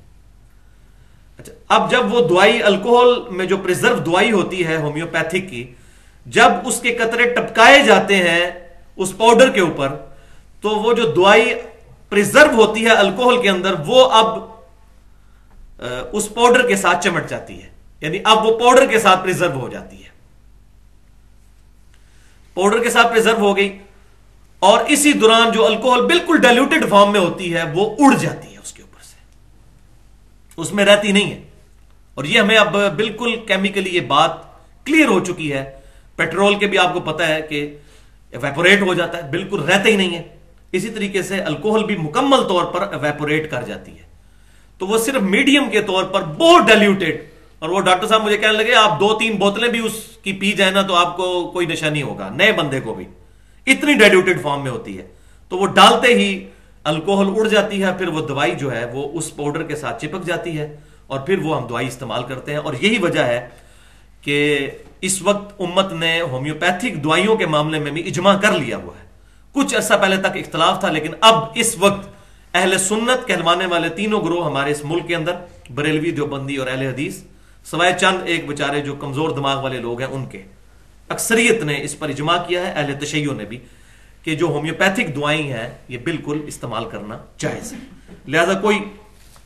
[SPEAKER 1] اچھا، اب جب وہ دوائی الکوہل میں جو پریزرو دوائی ہوتی ہے ہومیوپیتھک کی، جب اس کے قطرے ٹپکائے جاتے ہیں اس پاؤڈر کے اوپر، تو وہ جو دوائی پریزرو ہوتی ہے الکوہل کے اندر، وہ اب اس پاؤڈر کے ساتھ چمٹ جاتی ہے. یعنی اب وہ پاؤڈر کے ساتھ پریزرو ہو جاتی ہے، پاؤڈر کے ساتھ پریزرو ہو گئی، اور اسی دوران جو الکوہل بالکل ڈائلیوٹیڈ فارم میں ہوتی ہے وہ اڑ جاتی ہے اس کے اوپر سے، اس میں رہتی نہیں ہے. اور یہ ہمیں اب بالکل کیمیکلی یہ بات کلیئر ہو چکی ہے. پیٹرول کے بھی آپ کو پتا ہے کہ ایویپوریٹ ہو جاتا ہے، بالکل رہتا ہی نہیں ہے. اسی طریقے سے الکوہل بھی مکمل طور پر ایویپوریٹ کر جاتی ہے. تو وہ صرف میڈیم کے طور پر بہت ڈائلیوٹیڈ، اور وہ ڈاکٹر صاحب مجھے کہنے لگے آپ 2-3 بوتلیں بھی اس کی پی جائیں نا تو آپ کو کوئی نشہ نہیں ہوگا، نئے بندے کو بھی، اتنی ڈائلیوٹیڈ فارم میں ہوتی ہے. تو وہ ڈالتے ہی الکوہل اڑ جاتی ہے، پھر وہ دوائی جو ہے وہ اس پاؤڈر کے ساتھ چپک جاتی ہے، اور پھر وہ ہم دوائی استعمال کرتے ہیں. اور یہی وجہ ہے کہ اس وقت امت نے ہومیوپیتھک دوائیوں کے معاملے میں بھی اجماع کر لیا ہوا ہے. کچھ عرصہ پہلے تک اختلاف تھا، لیکن اب اس وقت اہل سنت کہلوانے والے تینوں گروہ ہمارے اس ملک کے اندر، بریلوی، دیوبندی اور اہل حدیث، سوائے چند ایک بچارے جو کمزور دماغ والے لوگ ہیں ان کے، اکثریت نے اس پر اجماع کیا ہے، اہل تشیع نے بھی، کہ جو ہومیوپیتھک دوائیں ہیں یہ بالکل استعمال کرنا جائز ہے. لہذا کوئی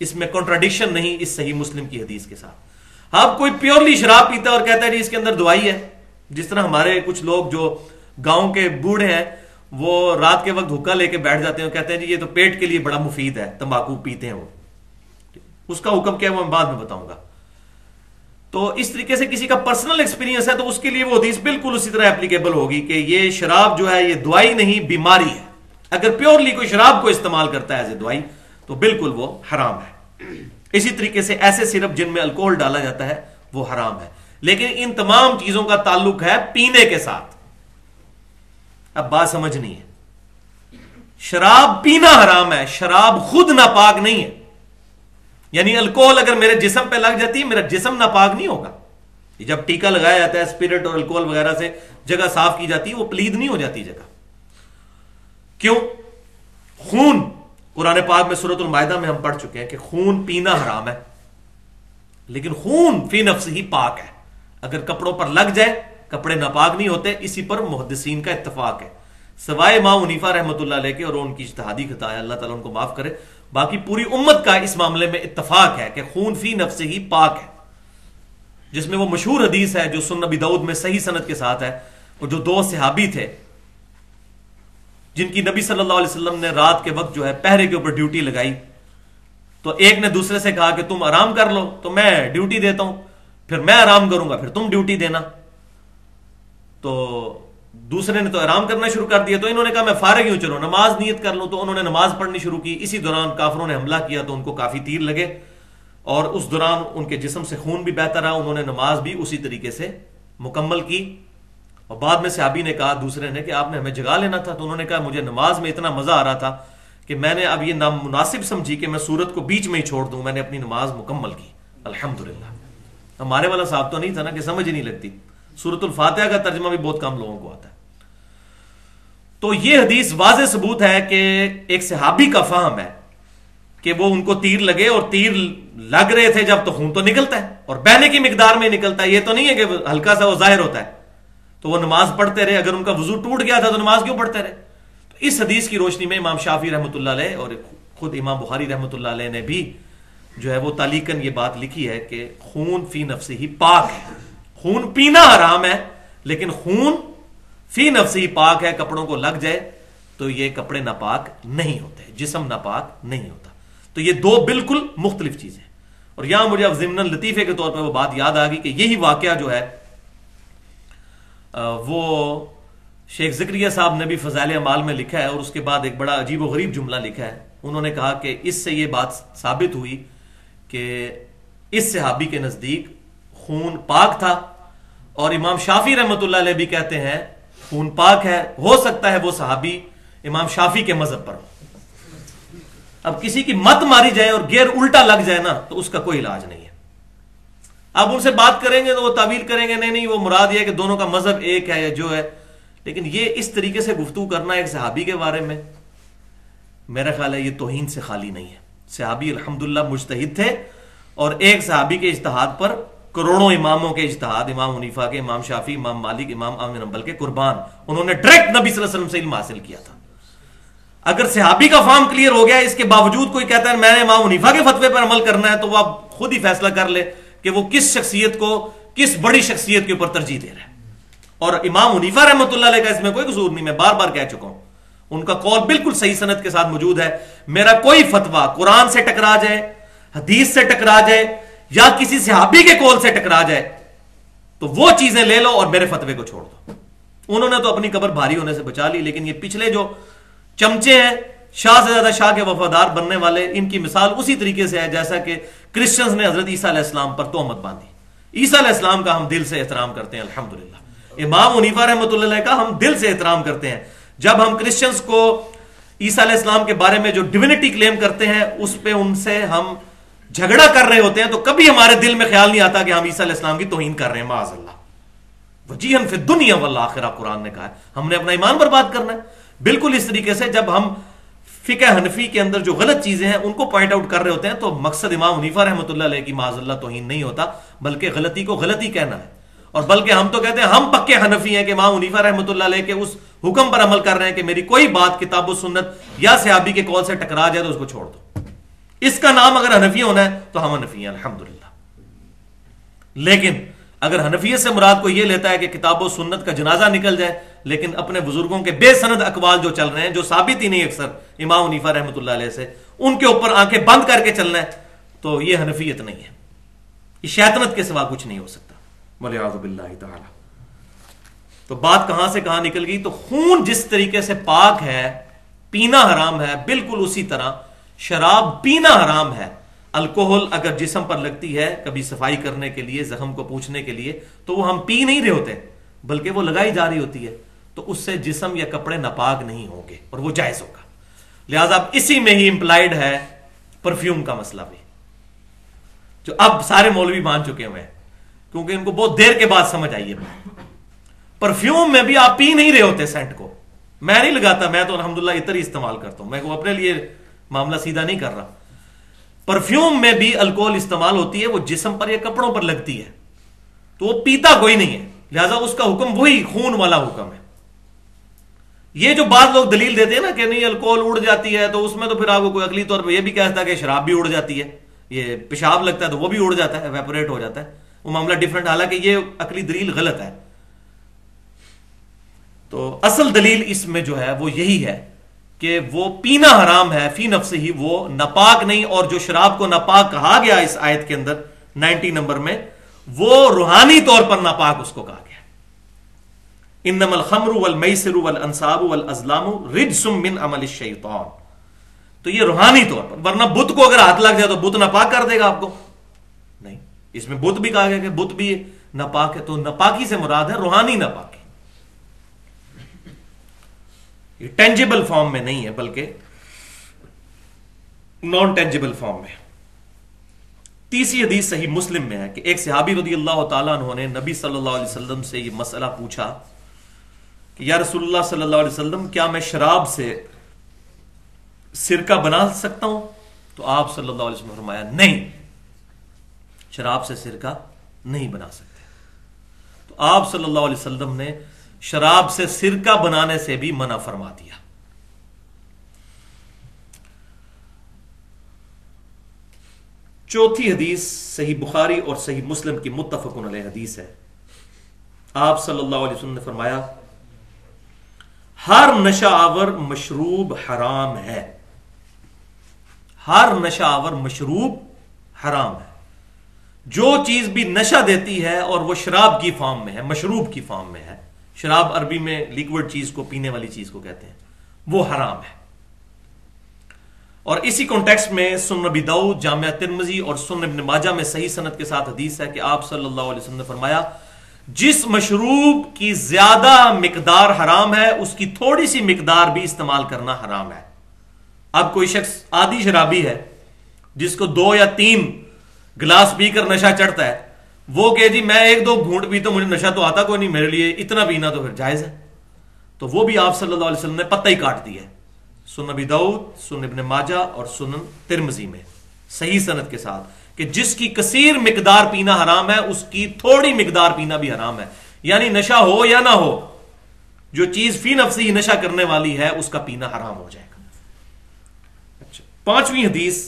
[SPEAKER 1] اس میں کنٹراڈکشن نہیں اس صحیح مسلم کی حدیث کے ساتھ. اب کوئی پیورلی شراب پیتا ہے اور کہتا ہے جی اس کے اندر دوائی ہے، جس طرح ہمارے کچھ لوگ جو گاؤں کے بوڑھے ہیں وہ رات کے وقت حکا لے کے بیٹھ جاتے ہیں اور کہتے ہیں جی یہ تو پیٹ کے لیے بڑا مفید ہے، تمباکو پیتے ہیں وہ. اس کا حکم کیا ہے وہ میں بعد میں بتاؤں گا. تو اس طریقے سے کسی کا پرسنل ایکسپیرینس ہے تو اس کے لیے وہ حدیث بالکل اسی طرح اپلیکیبل ہوگی کہ یہ شراب جو ہے یہ دوائی نہیں، بیماری ہے. اگر پیورلی کوئی شراب کو استعمال کرتا ہے ایز اے دوائی تو بالکل وہ حرام ہے. اسی طریقے سے ایسے سرپ جن میں الکوہل ڈالا جاتا ہے وہ حرام ہے. لیکن ان تمام چیزوں کا تعلق ہے پینے کے ساتھ. اب بات سمجھنی ہے، شراب پینا حرام ہے، شراب خود ناپاک نہیں ہے. یعنی الکوہل اگر میرے جسم پہ لگ جاتی ہے میرا جسم ناپاک نہیں ہوگا، جب ٹیکا لگایا جاتا ہے اسپرٹ اور الکوہل وغیرہ سے جگہ صاف کی جاتی ہے، وہ پلید نہیں ہو جاتی جگہ. کیوں؟ خون، قرآن پاک میں سورۃ المائدہ میں ہم پڑھ چکے ہیں کہ خون پینا حرام ہے، لیکن خون فی نفس ہی پاک ہے. اگر کپڑوں پر لگ جائے کپڑے ناپاک نہیں ہوتے. اسی پر محدثین کا اتفاق ہے، سوائے امام حنیفہ رحمۃ اللہ علیہ کے، اور ان کی اجتہادی خطا ہے، اللہ تعالیٰ ان کو معاف کرے. باقی پوری امت کا اس معاملے میں اتفاق ہے کہ خون فی نفس ہی پاک ہے. جس میں وہ مشہور حدیث ہے جو سنن ابی داؤد میں صحیح سند کے ساتھ ہے، اور جو دو صحابی تھے جن کی نبی صلی اللہ علیہ وسلم نے رات کے وقت جو ہے پہرے کے اوپر ڈیوٹی لگائی، تو ایک نے دوسرے سے کہا کہ تم آرام کر لو تو میں ڈیوٹی دیتا ہوں، پھر میں آرام کروں گا پھر تم ڈیوٹی دینا. تو دوسرے نے تو آرام کرنا شروع کر دیا، تو انہوں نے کہا میں فارغ ہوں، چلو نماز نیت کر لوں. تو انہوں نے نماز پڑھنی شروع کی. اسی دوران کافروں نے حملہ کیا تو ان کو کافی تیر لگے، اور اس دوران ان کے جسم سے خون بھی بہتا رہا. انہوں نے نماز بھی اسی طریقے سے مکمل کی. اور بعد میں صحابی نے کہا دوسرے نے کہ آپ نے ہمیں جگا لینا تھا. تو انہوں نے کہا مجھے نماز میں اتنا مزہ آ رہا تھا کہ میں نے اب یہ نامناسب سمجھی کہ میں سورت کو بیچ میں ہی چھوڑ دوں. میں نے اپنی نماز مکمل کی الحمدللہ. ہمارے والا صاحب تو نہیں تھا نا کہ سمجھ نہیں لگتی. سورت الفاتحہ کا ترجمہ بھی بہت کم لوگوں کو آتا ہے. تو یہ حدیث واضح ثبوت ہے کہ ایک صحابی کا فہم ہے کہ وہ ان کو تیر لگے، اور تیر لگ رہے تھے جب تو خون تو نکلتا ہے اور بہنے کی مقدار میں نکلتا ہے. یہ تو نہیں ہے کہ ہلکا سا وہ ظاہر ہوتا ہے. تو وہ نماز پڑھتے رہے. اگر ان کا وضو ٹوٹ گیا تھا تو نماز کیوں پڑھتے رہے؟ تو اس حدیث کی روشنی میں امام شافعی رحمۃ اللہ علیہ اور خود امام بخاری رحمۃ اللہ علیہ نے بھی جو ہے وہ تعلیقاً یہ بات لکھی ہے کہ خون فی نفس ہی پاک ہے. خون پینا حرام ہے لیکن خون فی نفس ہی پاک ہے. کپڑوں کو لگ جائے تو یہ کپڑے ناپاک نہیں ہوتے، جسم ناپاک نہیں ہوتا. تو یہ دو بالکل مختلف چیزیں. اور یہاں مجھے اب ضمن لطیفے کے طور پر وہ بات یاد آ گئی کہ یہی واقعہ جو ہے وہ شیخ زکریا صاحب نے بھی فضائل اعمال میں لکھا ہے، اور اس کے بعد ایک بڑا عجیب و غریب جملہ لکھا ہے. انہوں نے کہا کہ اس سے یہ بات ثابت ہوئی کہ اس صحابی کے نزدیک خون پاک تھا، اور امام شافعی رحمۃ اللہ علیہ بھی کہتے ہیں خون پاک ہے. ہو سکتا ہے وہ صحابی امام شافعی کے مذہب پر ہو. اب کسی کی مت ماری جائے اور گیئر الٹا لگ جائے نا تو اس کا کوئی علاج نہیں ہے. اب ان سے بات کریں گے تو وہ تعویل کریں گے نہیں وہ مراد یہ ہے کہ دونوں کا مذہب ایک ہے یا جو ہے. لیکن یہ اس طریقے سے گفتگو کرنا ایک صحابی کے بارے میں، میرا خیال ہے یہ توہین سے خالی نہیں ہے. صحابی الحمدللہ مجتہد تھے، اور ایک صحابی کے اجتہاد پر کروڑوں اماموں کے اجتہاد، امام حنیفہ کے، امام شافعی، امام مالک، امام احمد بن حنبل کے قربان. انہوں نے ڈائریکٹ نبی صلی اللہ علیہ وسلم سے علم حاصل کیا تھا. اگر صحابی کا فہم کلیئر ہو گیا، اس کے باوجود کوئی کہتا ہے میں نے امام حنیفہ کے فتوے پر عمل کرنا ہے، تو وہ آپ خود ہی فیصلہ کر لے کہ وہ کس شخصیت کو، کس بڑی شخصیت کے اوپر ترجیح دے رہا ہے. اور امام حنیفہ رحمۃ اللہ علیہ کا اس میں کوئی قصور نہیں. میں بار بار کہہ چکا ہوں ان کا قول بالکل صحیح سند کے ساتھ موجود ہے. میرا کوئی فتویٰ قرآن سے ٹکرا جائے، حدیث سے ٹکرا جائے، یا کسی صحابی کے قول سے ٹکرا جائے تو وہ چیزیں لے لو اور میرے فتوے کو چھوڑ دو. انہوں نے تو اپنی قبر بھاری ہونے سے بچا لی، لیکن یہ پچھلے جو چمچے ہیں، شاہ سے زیادہ شاہ کے وفادار بننے والے، ان کی مثال اسی طریقے سے ہے جیسا کہ کرسچنز نے حضرت عیسیٰ علیہ السلام پر تہمت باندھی. عیسیٰ علیہ السلام کا ہم دل سے احترام کرتے ہیں الحمدللہ. امام حنیفہ رحمۃ اللہ علیہ کا ہم دل سے احترام کرتے ہیں. جب ہم کرسچنز کو عیسیٰ علیہ السلام کے بارے میں جو ڈیوینٹی کلیم کرتے ہیں اس پہ ان سے ہم جھگڑا کر رہے ہوتے ہیں تو کبھی ہمارے دل میں خیال نہیں آتا کہ ہم عیسیٰ علیہ السلام کی توہین کر رہے ہیں. معاذ اللہ. وجیہن فی الدنیا والآخرہ قرآن نے کہا ہے. ہم نے اپنا ایمان برباد کرنا ہے. بالکل اس طریقے سے جب ہم فقہ حنفی کے اندر جو غلط چیزیں ہیں ان کو پوائنٹ آؤٹ کر رہے ہوتے ہیں تو مقصد امام حنیفہ رحمۃ اللہ علیہ کی معاذ اللہ توہین نہیں ہوتا، بلکہ غلطی کو غلطی کہنا ہے. اور بلکہ ہم تو کہتے ہیں ہم پکے حنفی ہیں کہ امام حنیفہ رحمۃ اللہ علیہ کے اس حکم پر عمل کر رہے ہیں کہ میری کوئی بات کتاب و سنت یا صحابی کے قول سے ٹکرا جائے تو اس کو چھوڑ دو. اس کا نام اگر حنفی ہونا ہے تو ہم حنفی ہیں الحمدللہ. لیکن اگر حنفیت سے مراد کو یہ لیتا ہے کہ کتاب و سنت کا جنازہ نکل جائے لیکن اپنے بزرگوں کے بے سند اقوال جو چل رہے ہیں جو ثابت ہی نہیں اکثر امام حنیفہ رحمۃ اللہ علیہ سے، ان کے اوپر آنکھیں بند کر کے چلنا ہے تو یہ حنفیت نہیں ہے. یہ شیطنت کے سوا کچھ نہیں ہو سکتا والعیاذ باللہ تعالی. تو بات کہاں سے کہاں نکل گئی؟ تو خون جس طریقے سے پاک ہے، پینا حرام ہے، بالکل اسی طرح شراب پینا حرام ہے. الکوہل اگر جسم پر لگتی ہے کبھی صفائی کرنے کے لیے، زخم کو پوچھنے کے لیے، تو وہ ہم پی نہیں رہے ہوتے بلکہ وہ لگائی جا رہی ہوتی ہے، تو اس سے جسم یا کپڑے ناپاک نہیں ہوں گے اور وہ جائز ہوگا. لہذا اب اسی میں ہی امپلائڈ ہے پرفیوم کا مسئلہ بھی، جو اب سارے مولوی مان چکے ہوئے ہیں. کیونکہ ان کو بہت دیر کے بعد سمجھ آئی ہے. پرفیوم میں بھی آپ پی نہیں رہے ہوتے سینٹ کو. میں نہیں لگاتا, میں تو الحمدللہ عطر ہی استعمال کرتا ہوں, میں کو اپنے لیے معاملہ سیدھا نہیں کر رہا. پرفیوم میں بھی الکوہل استعمال ہوتی ہے, وہ جسم پر یا کپڑوں پر لگتی ہے, تو وہ پیتا کوئی نہیں ہے, لہذا اس کا حکم وہی خون والا حکم ہے. یہ جو بعض لوگ دلیل دیتے ہیں نا کہ نہیں الکوہل اڑ جاتی ہے, تو اس میں تو پھر آپ کو کوئی عقلی طور پہ یہ بھی کہتا ہے کہ شراب بھی اڑ جاتی ہے, یہ پیشاب لگتا ہے تو وہ بھی اڑ جاتا ہے, ایویپوریٹ ہو جاتا ہے, وہ معاملہ ڈفرنٹ. حالانکہ یہ عقلی دلیل غلط ہے. تو اصل دلیل اس میں جو ہے وہ یہی ہے کہ وہ پینا حرام ہے فی نفس ہی, وہ ناپاک نہیں. اور جو شراب کو ناپاک کہا گیا اس آیت کے اندر 90 نمبر میں, وہ روحانی طور پر ناپاک اس کو کہا گیا. انما الخمر والمیسر والانصاب والازلام رجس من عمل الشیطان. تو یہ روحانی طور پر, ورنہ بت کو اگر ہاتھ لگ جائے تو بت ناپاک کر دے گا آپ کو نہیں. اس میں بت بھی کہا گیا کہ بت بھی ناپاک ہے, تو ناپاکی سے مراد ہے روحانی ناپاکی. یہ ٹینجیبل فارم میں نہیں ہے بلکہ نان ٹینجیبل فارم میں. تیسری حدیث صحیح مسلم میں ہے کہ ایک صحابی رضی اللہ تعالیٰ عنہ نے نبی صلی اللہ علیہ وسلم سے یہ مسئلہ پوچھا کہ یا رسول اللہ صلی اللہ علیہ وسلم, کیا میں شراب سے سرکہ بنا سکتا ہوں؟ تو آپ صلی اللہ علیہ وسلم نے فرمایا نہیں, شراب سے سرکہ نہیں بنا سکتے. تو آپ صلی اللہ علیہ وسلم نے شراب سے سرکہ بنانے سے بھی منع فرما دیا. چوتھی حدیث صحیح بخاری اور صحیح مسلم کی متفق علیہ حدیث ہے. آپ صلی اللہ علیہ وسلم نے فرمایا ہر نشہ آور مشروب حرام ہے. ہر نشہ آور مشروب حرام ہے. جو چیز بھی نشہ دیتی ہے اور وہ شراب کی فارم میں ہے, مشروب کی فارم میں ہے, شراب عربی میں لیکوڈ چیز کو, پینے والی چیز کو کہتے ہیں, وہ حرام ہے. اور اسی کانٹیکسٹ میں سنن ابی داؤد, جامع ترمذی اور سنن ابن ماجہ میں صحیح سند کے ساتھ حدیث ہے کہ آپ صلی اللہ علیہ وسلم نے فرمایا جس مشروب کی زیادہ مقدار حرام ہے اس کی تھوڑی سی مقدار بھی استعمال کرنا حرام ہے. اب کوئی شخص عادی شرابی ہے جس کو 2 یا 3 گلاس پی کر نشہ چڑھتا ہے, وہ کہ جی میں 1-2 گھونٹ پیتا ہوں, مجھے نشہ تو آتا کوئی نہیں, میرے لیے اتنا پینا تو پھر جائز ہے. تو وہ بھی آپ صلی اللہ علیہ وسلم نے پتہ ہی کاٹ دیا ہے. سنن ابی داؤد, سنن ابن ماجہ اور سنن ترمذی میں صحیح سند کے ساتھ کہ جس کی کثیر مقدار پینا حرام ہے اس کی تھوڑی مقدار پینا بھی حرام ہے. یعنی نشہ ہو یا نہ ہو, جو چیز فی نفسی نشہ کرنے والی ہے اس کا پینا حرام ہو جائے گا. اچھا, 5ویں حدیث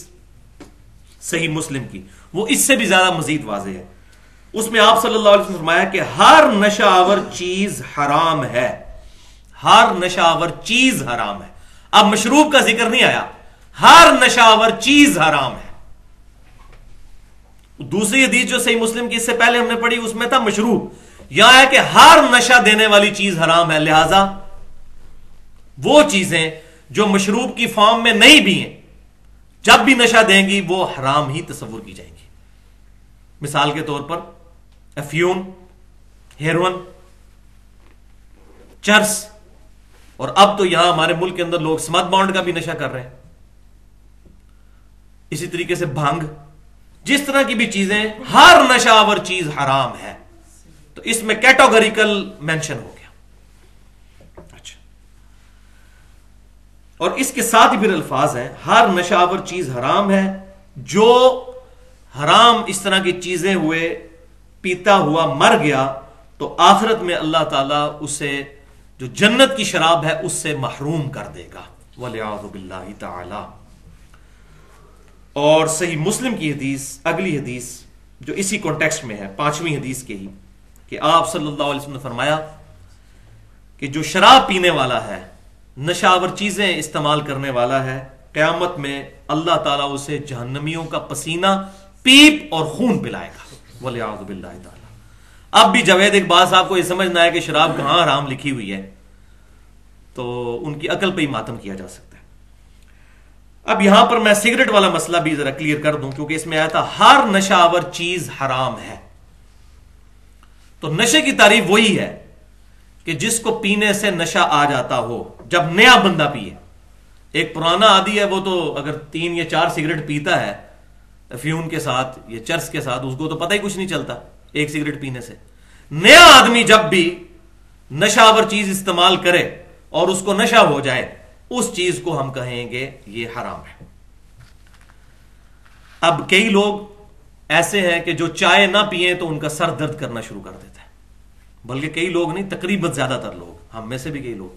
[SPEAKER 1] صحیح مسلم کی, وہ اس سے بھی زیادہ مزید واضح ہے. اس میں آپ صلی اللہ علیہ وسلم نے فرمایا کہ ہر نشہ آور چیز حرام ہے. ہر نشہ آور چیز حرام ہے. اب مشروب کا ذکر نہیں آیا, ہر نشہ آور چیز حرام ہے. دوسری حدیث جو صحیح مسلم کی اس سے پہلے ہم نے پڑھی اس میں تھا مشروب, یہاں ہے کہ ہر نشہ دینے والی چیز حرام ہے. لہذا وہ چیزیں جو مشروب کی فارم میں نہیں بھی ہیں جب بھی نشہ دیں گی وہ حرام ہی تصور کی جائیں گی. مثال کے طور پر افیون, ہیروئن, چرس, اور اب تو یہاں ہمارے ملک کے اندر لوگ سمت بانڈ کا بھی نشہ کر رہے ہیں. اسی طریقے سے بھنگ, جس طرح کی بھی چیزیں, ہر نشہ آور چیز حرام ہے. تو اس میں کیٹاگوریکل مینشن ہو گیا. اچھا, اور اس کے ساتھ ہی پھر الفاظ ہیں ہر نشہ آور چیز حرام ہے. جو حرام اس طرح کی چیزیں ہوئے پیتا ہوا مر گیا تو آخرت میں اللہ تعالیٰ اسے جو جنت کی شراب ہے اس سے محروم کر دے گا, والعیاذ باللہ تعالی. اور صحیح مسلم کی حدیث, اگلی حدیث جو اسی کانٹیکسٹ میں ہے, 5ویں حدیث کے ہی, کہ آپ صلی اللہ علیہ وسلم نے فرمایا کہ جو شراب پینے والا ہے, نشہ آور چیزیں استعمال کرنے والا ہے, قیامت میں اللہ تعالیٰ اسے جہنمیوں کا پسینہ, پیپ اور خون پلائے گا, والعیاذ باللہ تعالی. اب بھی جاوید اقبال صاحب کو یہ سمجھنا ہے کہ شراب کہاں حرام لکھی ہوئی ہے, تو ان کی عقل پہ ہی ماتم کیا جا سکتا ہے. اب یہاں پر میں سگریٹ والا مسئلہ بھی ذرا کلیئر کر دوں, کیونکہ اس میں آیا تھا ہر نشہ آور چیز حرام ہے. تو نشے کی تعریف وہی ہے کہ جس کو پینے سے نشہ آ جاتا ہو, جب نیا بندہ پیے. ایک پرانا عادی ہے وہ تو اگر 3 یا 4 سگریٹ پیتا ہے افیون کے ساتھ یا چرس کے ساتھ, اس کو تو پتہ ہی کچھ نہیں چلتا. ایک سگریٹ پینے سے. نیا آدمی جب بھی نشاور چیز استعمال کرے اور اس کو نشہ ہو جائے, اس چیز کو ہم کہیں گے یہ حرام ہے. اب کئی لوگ ایسے ہیں کہ جو چائے نہ پیئیں تو ان کا سر درد کرنا شروع کر دیتا ہے, بلکہ کئی لوگ نہیں, تقریباً زیادہ تر لوگ, ہم میں سے بھی کئی لوگ.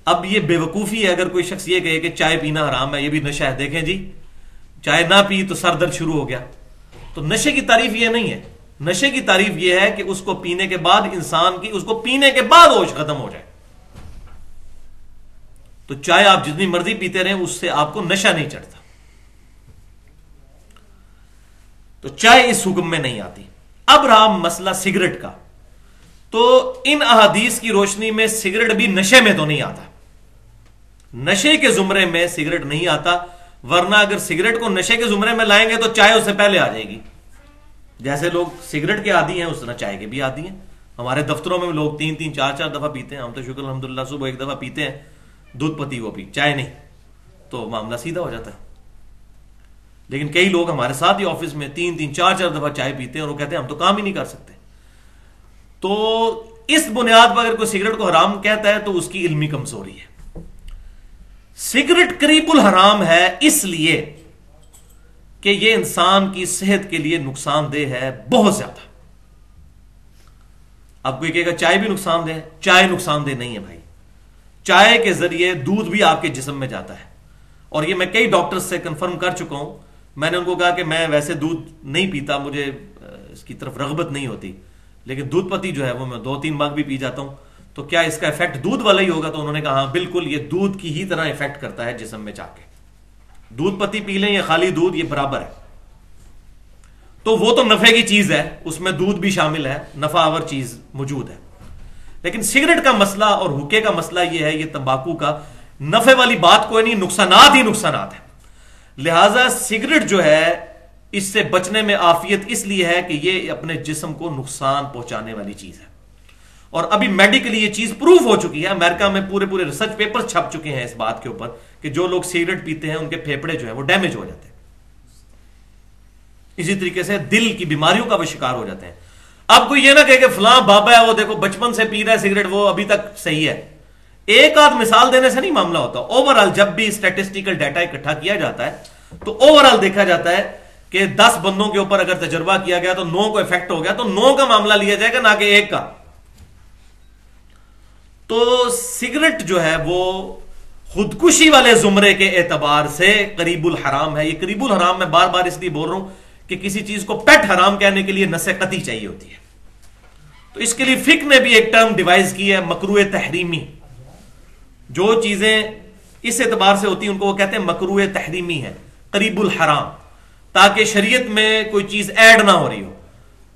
[SPEAKER 1] اب یہ بے وقوفی ہے اگر کوئی شخص یہ کہے کہ چائے پینا حرام ہے, یہ بھی نشہ ہے, دیکھیں جی چائے نہ پی تو سر درد شروع ہو گیا. تو نشے کی تعریف یہ نہیں ہے. نشے کی تعریف یہ ہے کہ اس کو پینے کے بعد انسان کی, اس کو پینے کے بعد ہوش ختم ہو جائے. تو چائے آپ جتنی مرضی پیتے رہیں اس سے آپ کو نشہ نہیں چڑھتا. تو چائے اس حکم میں نہیں آتی. اب رہا مسئلہ سگریٹ کا, تو ان احادیث کی روشنی میں سگریٹ بھی نشے میں تو نہیں آتا, نشے کے زمرے میں سگریٹ نہیں آتا, ورنہ اگر سگریٹ کو نشے کے زمرے میں لائیں گے تو چائے اس سے پہلے آ جائے گی. جیسے لوگ سگریٹ کے عادی ہیں اس طرح چائے کے بھی عادی ہیں. ہمارے دفتروں میں لوگ 3 4 دفعہ پیتے ہیں, ہم تو شکر الحمدللہ صبح 1 دفعہ پیتے ہیں, دودھ پتی وہ پی, چائے نہیں, تو معاملہ سیدھا ہو جاتا ہے. لیکن کئی لوگ ہمارے ساتھ ہی آفس میں 3 4 دفعہ چائے پیتے ہیں اور وہ کہتے ہیں ہم تو کام ہی نہیں کر سکتے. تو اس بنیاد پر اگر کوئی سگریٹ کو حرام کہتا ہے تو اس کی علمی کمزوری ہے. سگریٹ قریب الحرام ہے اس لیے کہ یہ انسان کی صحت کے لیے نقصان دہ ہے بہت زیادہ. اب کوئی کہے گا چائے بھی نقصان دہ ہے, چائے نقصان دہ نہیں ہے بھائی. چائے کے ذریعے دودھ بھی آپ کے جسم میں جاتا ہے, اور یہ میں کئی ڈاکٹر سے کنفرم کر چکا ہوں. میں نے ان کو کہا کہ میں ویسے دودھ نہیں پیتا, مجھے اس کی طرف رغبت نہیں ہوتی, لیکن دودھ پتی جو ہے وہ میں 2-3 مگ بھی پی جاتا ہوں, تو کیا اس کا ایفیکٹ دودھ والا ہی ہوگا؟ تو انہوں نے کہا ہاں بالکل, یہ دودھ کی ہی طرح ایفیکٹ کرتا ہے جسم میں جا کے. دودھ پتی پی لیں یا خالی دودھ, یہ برابر ہے. تو وہ تو نفع کی چیز ہے, اس میں دودھ بھی شامل ہے, نفع آور چیز موجود ہے. لیکن سگریٹ کا مسئلہ اور حکے کا مسئلہ یہ ہے, یہ تمباکو کا, نفع والی بات کوئی نہیں, نقصانات ہی نقصانات ہیں. لہذا سگریٹ جو ہے اس سے بچنے میں عافیت اس لیے ہے کہ یہ اپنے جسم کو نقصان پہنچانے والی چیز ہے. اور ابھی میڈیکلی یہ چیز پروف ہو چکی ہے, امریکہ میں پورے ریسرچ پیپر چھپ چکے ہیں اس بات کے اوپر کہ جو لوگ سگریٹ پیتے ہیں ان کے پھیپھڑے جو ہیں وہ ڈیمیج ہو جاتے ہیں. اسی طریقے سے دل کی بیماریوں کا وہ شکار ہو جاتے ہیں. اب کوئی یہ نہ کہے کہ فلاں بابا ہے وہ دیکھو بچپن سے پی رہا ہے سگریٹ, وہ ابھی تک صحیح ہے. ایک آدھ مثال دینے سے نہیں معاملہ ہوتا. اوور آل جب بھی اسٹیٹسٹیکل ڈیٹا اکٹھا کیا جاتا ہے تو اوور آل دیکھا جاتا ہے کہ 10 بندوں کے اوپر اگر تجربہ کیا گیا تو 9 کو افیکٹ ہو گیا, تو 9 کا معاملہ لیا جائے گا نہ کہ 1 کا. تو سگریٹ جو ہے وہ خودکشی والے زمرے کے اعتبار سے قریب الحرام ہے. یہ قریب الحرام میں بار بار اس لیے بول رہا ہوں کہ کسی چیز کو پیٹ حرام کہنے کے لیے نص قطعی چاہیے ہوتی ہے. تو اس کے لیے فقہ نے بھی ایک ٹرم ڈیوائز کی ہے, مکروہ تحریمی. جو چیزیں اس اعتبار سے ہوتی ہیں ان کو وہ کہتے ہیں مکروہ تحریمی ہے, قریب الحرام, تاکہ شریعت میں کوئی چیز ایڈ نہ ہو رہی ہو.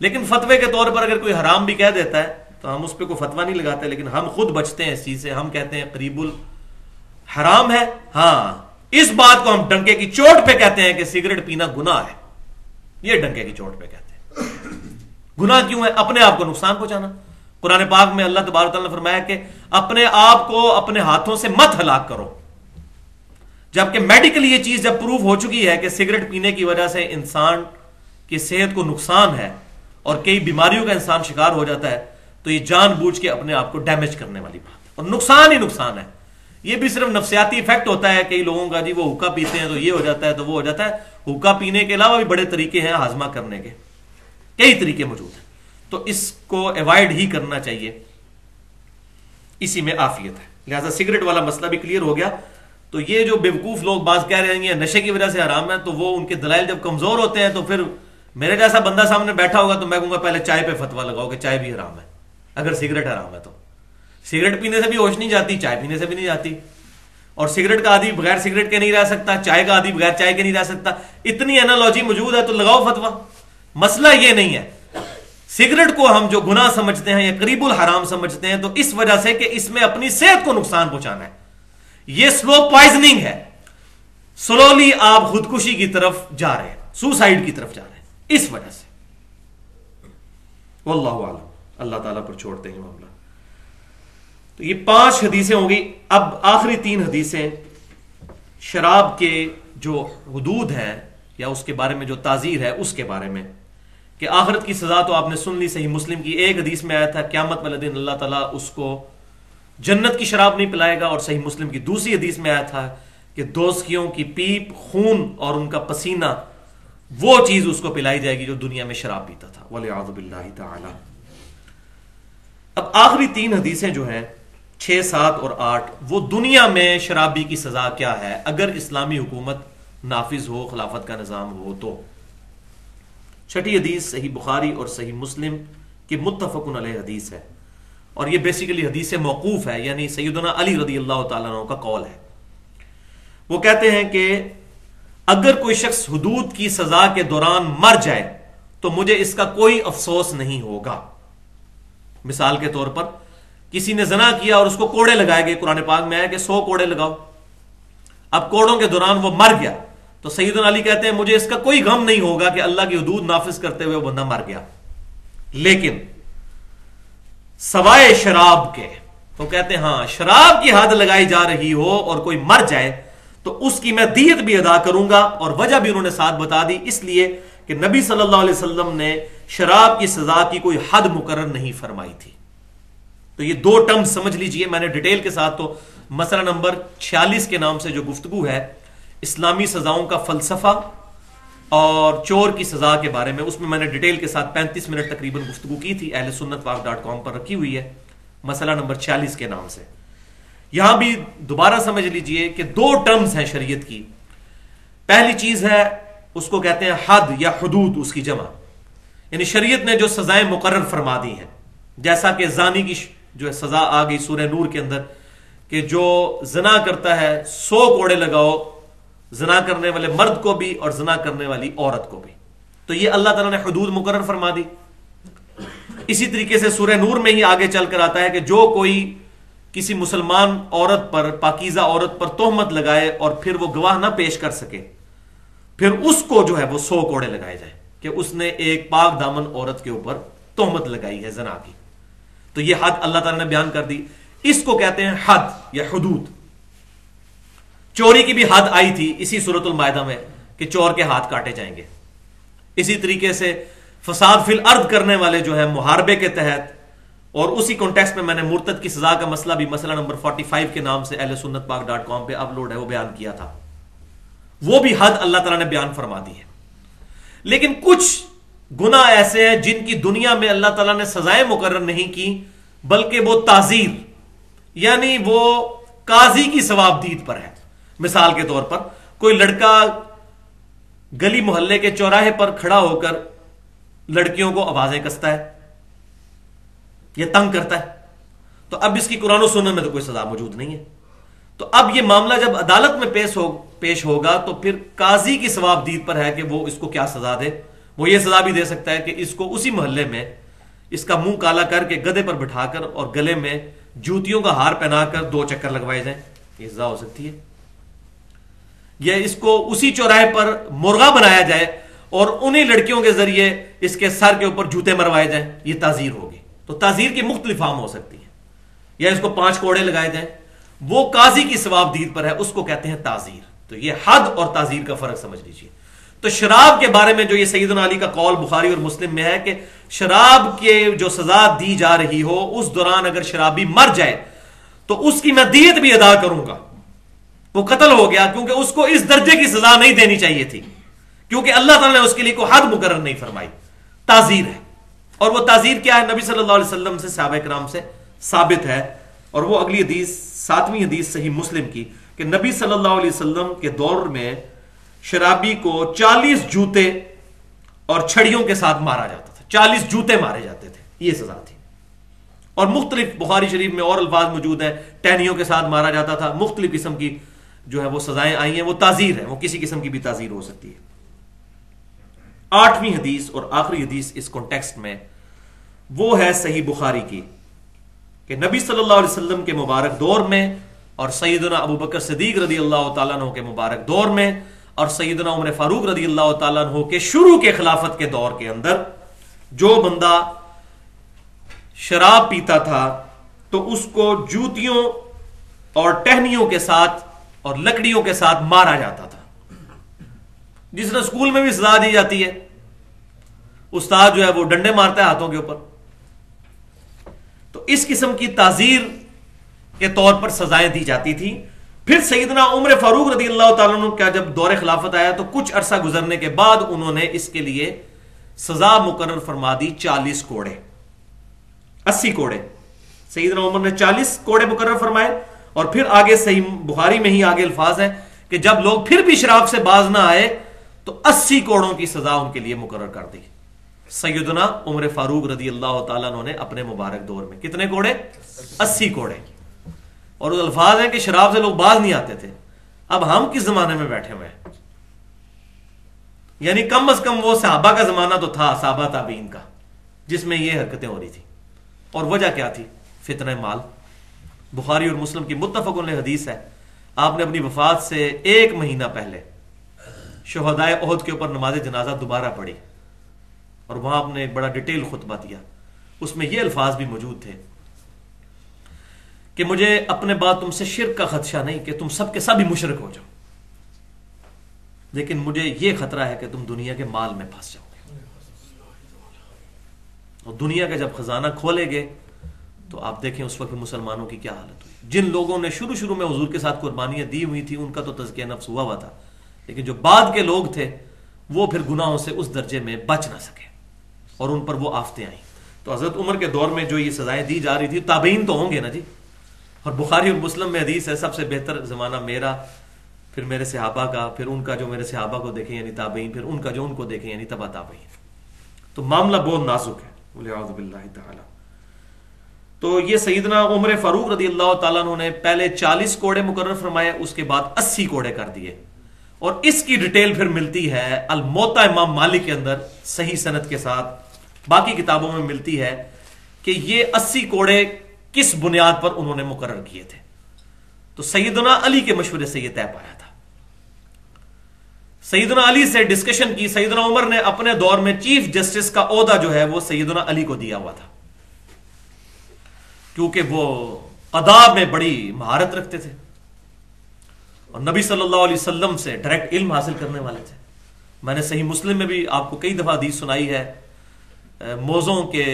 [SPEAKER 1] لیکن فتوے کے طور پر اگر کوئی حرام بھی کہہ دیتا ہے تو ہم اس پہ کوئی فتویٰ نہیں لگاتے, لیکن ہم خود بچتے ہیں اس چیز سے. ہم کہتے ہیں قریب الحرام ہے. ہاں, اس بات کو ہم ڈنکے کی چوٹ پہ کہتے ہیں کہ سگریٹ پینا گناہ ہے. یہ ڈنکے کی چوٹ پہ کہتے ہیں. گناہ کیوں ہے؟ اپنے آپ کو نقصان پہنچانا. قرآن پاک میں اللہ تبارک تعالیٰ نے فرمایا کہ اپنے آپ کو اپنے ہاتھوں سے مت ہلاک کرو. جبکہ میڈیکلی یہ چیز جب پروف ہو چکی ہے کہ سگریٹ پینے کی وجہ سے انسان کی صحت کو نقصان ہے اور کئی بیماریوں کا انسان شکار ہو جاتا ہے, تو یہ جان بوجھ کے اپنے آپ کو ڈیمیج کرنے والی بات ہے, اور نقصان ہی نقصان ہے. یہ بھی صرف نفسیاتی ایفیکٹ ہوتا ہے کئی لوگوں کا, جی وہ حقہ پیتے ہیں تو یہ ہو جاتا ہے تو وہ ہو جاتا ہے. حقہ پینے کے علاوہ بھی بڑے طریقے ہیں ہاضمہ کرنے کے, کئی طریقے موجود ہیں. تو اس کو ایوائڈ ہی کرنا چاہیے, اسی میں عافیت ہے. لہذا سگریٹ والا مسئلہ بھی کلیئر ہو گیا. تو یہ جو بیوقوف لوگ بعض کہہ رہے ہیں نشے کی وجہ سے حرام ہے, تو وہ ان کے دلائل جب کمزور ہوتے ہیں تو پھر میرے جیسا بندہ سامنے بیٹھا ہوگا تو میں کہوں گا پہلے چائے پہ فتویٰ لگاؤ کہ چائے بھی حرام ہے. اگر سگریٹ حرام ہے تو سگریٹ پینے سے بھی ہوش نہیں جاتی, چائے پینے سے بھی نہیں جاتی. اور سگریٹ کا عادی بغیر سگریٹ کے نہیں رہ سکتا, چائے کا عادی بغیر چائے کے نہیں رہ سکتا. اتنی انالوجی موجود ہے تو لگاؤ فتویٰ. مسئلہ یہ نہیں ہے. سگریٹ کو ہم جو گناہ سمجھتے ہیں یا قریب الحرام سمجھتے ہیں تو اس وجہ سے کہ اس میں اپنی صحت کو نقصان پہنچانا ہے. یہ سلو پوائزننگ ہے. سلولی آپ خودکشی کی طرف جا رہے ہیں, سوسائڈ کی طرف جا رہے ہیں اس وجہ سے. واللہ اعلم, اللہ تعالیٰ پر چھوڑتے ہیں معاملہ. تو یہ 5 حدیثیں ہوں گی. اب آخری 3 حدیثیں شراب کے جو حدود ہیں یا اس کے بارے میں جو تعزیر ہے اس کے بارے میں کہ آخرت کی سزا تو آپ نے سن لی، صحیح مسلم کی ایک حدیث میں آیا تھا قیامت والے دن اللہ تعالیٰ اس کو جنت کی شراب نہیں پلائے گا، اور صحیح مسلم کی دوسری حدیث میں آیا تھا کہ دوزخیوں کی پیپ، خون اور ان کا پسینہ وہ چیز اس کو پلائی جائے گی جو دنیا میں شراب پیتا تھا، والعیاذ باللہ تعالی۔ اب آخری تین حدیثیں جو ہیں 6، 7 اور 8 وہ دنیا میں شرابی کی سزا کیا ہے اگر اسلامی حکومت نافذ ہو، خلافت کا نظام ہو تو۔ چھٹی حدیث صحیح بخاری اور صحیح مسلم کی متفق علیہ حدیث ہے، اور یہ بیسیکلی حدیث موقوف ہے، یعنی سیدنا علی رضی اللہ تعالیٰ عنہ کا قول ہے۔ وہ کہتے ہیں کہ اگر کوئی شخص حدود کی سزا کے دوران مر جائے تو مجھے اس کا کوئی افسوس نہیں ہوگا۔ مثال کے طور پر کسی نے زنا کیا اور اس کو کوڑے لگائے گئے، قرآن پاک میں ہے کہ 100 کوڑے لگاؤ۔ اب کوڑوں کے دوران وہ مر گیا تو سیدنا علی کہتے ہیں مجھے اس کا کوئی غم نہیں ہوگا کہ اللہ کی حدود نافذ کرتے ہوئے وہ بندہ مر گیا، لیکن سوائے شراب کے، تو کہتے ہیں ہاں شراب کی حد لگائی جا رہی ہو اور کوئی مر جائے تو اس کی میں دیت بھی ادا کروں گا، اور وجہ بھی انہوں نے ساتھ بتا دی، اس لیے کہ نبی صلی اللہ علیہ وسلم نے شراب کی سزا کی کوئی حد مقرر نہیں فرمائی تھی۔ تو یہ دو ٹرم سمجھ لیجئے، میں نے ڈیٹیل کے ساتھ تو مسئلہ نمبر 46 کے نام سے جو گفتگو ہے اسلامی سزاؤں کا فلسفہ اور چور کی سزا کے بارے میں، اس میں نے ڈیٹیل کے ساتھ 35 منٹ تقریباً گفتگو کی تھی، اہل سنت پاک.com پر رکھی ہوئی ہے، مسئلہ نمبر 46 کے نام سے۔ یہاں بھی دوبارہ سمجھ لیجئے کہ دو ٹرمز ہیں شریعت کی۔ پہلی چیز ہے اس کو کہتے ہیں حد یا حدود، اس کی جمع، یعنی شریعت نے جو سزائیں مقرر فرما دی ہیں، جیسا کہ زانی کی جو ہے سزا آ گئی سورہ نور کے اندر کہ جو زنا کرتا ہے 100 کوڑے لگاؤ، زنا کرنے والے مرد کو بھی اور زنا کرنے والی عورت کو بھی۔ تو یہ اللہ تعالیٰ نے حدود مقرر فرما دی۔ اسی طریقے سے سورہ نور میں ہی آگے چل کر آتا ہے کہ جو کوئی کسی مسلمان عورت پر، پاکیزہ عورت پر تہمت لگائے اور پھر وہ گواہ نہ پیش کر سکے، پھر اس کو جو ہے وہ 100 کوڑے لگائے جائیں کہ اس نے ایک پاک دامن عورت کے اوپر تہمت لگائی ہے زنا کی۔ تو یہ حد اللہ تعالیٰ نے بیان کر دی، اس کو کہتے ہیں حد یا حدود۔ چوری کی بھی حد آئی تھی اسی سورۃ المائدہ میں کہ چور کے ہاتھ کاٹے جائیں گے۔ اسی طریقے سے فساد فی الارض کرنے والے جو ہیں محاربے کے تحت، اور اسی کانٹیکسٹ میں نے مرتد کی سزا کا مسئلہ بھی مسئلہ نمبر 45 کے نام سے اہل سنت پاک.com پہ اپلوڈ ہے، وہ بیان کیا تھا۔ وہ بھی حد اللہ تعالیٰ نے بیان فرما دی ہے۔ لیکن کچھ گناہ ایسے ہیں جن کی دنیا میں اللہ تعالیٰ نے سزائیں مقرر نہیں کی، بلکہ وہ تعزیر، یعنی وہ قاضی کی ثوابدید پر ہے۔ مثال کے طور پر کوئی لڑکا گلی محلے کے چوراہے پر کھڑا ہو کر لڑکیوں کو آوازیں کستا ہے، یہ تنگ کرتا ہے، تو اب اس کی قرآن و سنت میں تو کوئی سزا موجود نہیں ہے۔ تو اب یہ معاملہ جب عدالت میں پیش ہوگا تو پھر قاضی کی ثوابدید پر ہے کہ وہ اس کو کیا سزا دے۔ وہ یہ سزا بھی دے سکتا ہے کہ اس کو اسی محلے میں اس کا منہ کالا کر کے گدھے پر بٹھا کر اور گلے میں جوتیوں کا ہار پہنا کر 2 چکر لگوائے جائیں، یہ سزا ہو سکتی ہے۔ یا اس کو اسی چوراہے پر مرغا بنایا جائے اور انہی لڑکیوں کے ذریعے اس کے سر کے اوپر جوتے مروائے جائیں، یہ تعزیر ہوگی۔ تو تعزیر کی مختلف فارم ہو سکتی ہے، یا اس کو 5 کوڑے لگائے جائیں، وہ قاضی کی ثوابدید پر ہے، اس کو کہتے ہیں تعزیر۔ تو یہ حد اور تعزیر کا فرق سمجھ لیجیے۔ تو شراب کے بارے میں جو یہ سیدنا علی کا قول بخاری اور مسلم میں ہے کہ شراب کے جو سزا دی جا رہی ہو اس دوران اگر شرابی مر جائے تو اس کی میں دیت بھی ادا کروں گا، وہ قتل ہو گیا، کیونکہ اس کو اس درجے کی سزا نہیں دینی چاہیے تھی، کیونکہ اللہ تعالیٰ نے اس کے لیے کوئی حد مقرر نہیں فرمائی، تعزیر ہے۔ اور وہ تعزیر کیا ہے؟ نبی صلی اللہ علیہ وسلم سے، صحابہ کرام سے ثابت ہے، اور وہ اگلی حدیث 7ویں حدیث صحیح مسلم کی کہ نبی صلی اللہ علیہ وسلم کے دور میں شرابی کو 40 جوتے اور چھڑیوں کے ساتھ مارا جاتا تھا، 40 جوتے مارے جاتے تھے، یہ سزا تھی۔ اور مختلف بخاری شریف میں اور الفاظ موجود ہیں، ٹہنیوں کے ساتھ مارا جاتا تھا، مختلف قسم کی جو ہے وہ سزائیں آئی ہیں، وہ تعزیر ہے، وہ کسی قسم کی بھی تعزیر ہو سکتی ہے۔ 8ویں حدیث اور آخری حدیث اس کانٹیکسٹ میں وہ ہے صحیح بخاری کی کہ نبی صلی اللہ علیہ وسلم کے مبارک دور میں اور سیدنا ابو بکر صدیق رضی اللہ تعالیٰ عنہ کے مبارک دور میں اور سیدنا عمر فاروق رضی اللہ تعالیٰ عنہ کے شروع کے خلافت کے دور کے اندر جو بندہ شراب پیتا تھا تو اس کو جوتیوں اور ٹہنیوں کے ساتھ اور لکڑیوں کے ساتھ مارا جاتا تھا، جس طرح اسکول میں بھی سزا دی جاتی ہے، استاد جو ہے وہ ڈنڈے مارتا ہے ہاتھوں کے اوپر. تو اس قسم کی تعزیر کے طور پر سزائیں دی جاتی تھی. پھر سیدنا عمر فاروق رضی اللہ تعالیٰ عنہ کا جب دور خلافت آیا تو کچھ عرصہ گزرنے کے بعد انہوں نے اس کے لیے سزا مقرر فرما دی 40 کوڑے 80 کوڑے. سیدنا عمر نے 40 کوڑے مقرر فرمائے. اور پھر آگے صحیح بخاری میں ہی آگے الفاظ ہیں کہ جب لوگ پھر بھی شراب سے باز نہ آئے تو 80 کوڑوں کی سزا ان کے لیے مقرر کر دی. سیدنا عمر فاروق رضی اللہ تعالیٰ عنہ نے اپنے مبارک دور میں کتنے کوڑے؟ 80 کوڑے. اور وہ الفاظ ہیں کہ شراب سے لوگ باز نہیں آتے تھے. اب ہم کس زمانے میں بیٹھے ہوئے ہیں؟ یعنی کم از کم وہ صحابہ کا زمانہ تو تھا، صحابہ تابعین کا، جس میں یہ حرکتیں ہو رہی تھی. اور وجہ کیا تھی؟ فتنہ مال. بخاری اور مسلم کی متفق علیہ حدیث ہے، آپ نے اپنی وفات سے 1 مہینہ پہلے شہدائے احد کے اوپر نماز جنازہ دوبارہ پڑھی اور وہاں آپ نے ایک بڑا ڈیٹیل خطبہ دیا. اس میں یہ الفاظ بھی موجود تھے کہ مجھے اپنے بعد تم سے شرک کا خدشہ نہیں کہ تم سب کے سب ہی مشرک ہو جاؤ، لیکن مجھے یہ خطرہ ہے کہ تم دنیا کے مال میں پھنس جاؤ گے. اور دنیا کا جب خزانہ کھولے گے تو آپ دیکھیں اس وقت مسلمانوں کی کیا حالت ہوئی. جن لوگوں نے شروع میں حضور کے ساتھ قربانیاں دی ہوئی تھی ان کا تو تزکیہ نفس ہوا تھا، لیکن جو بعد کے لوگ تھے وہ پھر گناہوں سے اس درجے میں بچ نہ سکے اور ان پر وہ آفتیں آئیں. تو حضرت عمر کے دور میں جو یہ سزائیں دی جا رہی تھی، تابعین تو ہوں گے نا جی. اور بخاری اور مسلم میں حدیث ہے سب سے بہتر زمانہ میرا، پھر میرے صحابہ کا، پھر ان کا جو میرے صحابہ کو دیکھیں یعنی تابعین، پھر ان کا جو ان کو دیکھیں یعنی تبع تابعین. تو معاملہ بہت نازک ہے والعیاذ باللہ تعالی. تو یہ سیدنا عمر فاروق رضی اللہ تعالیٰ عنہ نے پہلے 40 کوڑے مقرر فرمائے، اس کے بعد 80 کوڑے کر دیے. اور اس کی ڈیٹیل پھر ملتی ہے الموطا امام مالک کے اندر صحیح سند کے ساتھ، باقی کتابوں میں ملتی ہے کہ یہ 80 کوڑے کس بنیاد پر انہوں نے مقرر کیے تھے. تو سیدنا علی کے مشورے سے یہ طے پایا تھا. سیدنا علی سے ڈسکشن کی. سیدنا عمر نے اپنے دور میں چیف جسٹس کا عہدہ جو ہے وہ سیدنا علی کو دیا ہوا تھا، کیونکہ وہ قضاء میں بڑی مہارت رکھتے تھے اور نبی صلی اللہ علیہ وسلم سے ڈائریکٹ علم حاصل کرنے والے تھے. میں نے صحیح مسلم میں بھی آپ کو کئی دفعہ حدیث سنائی ہے، موضوع کے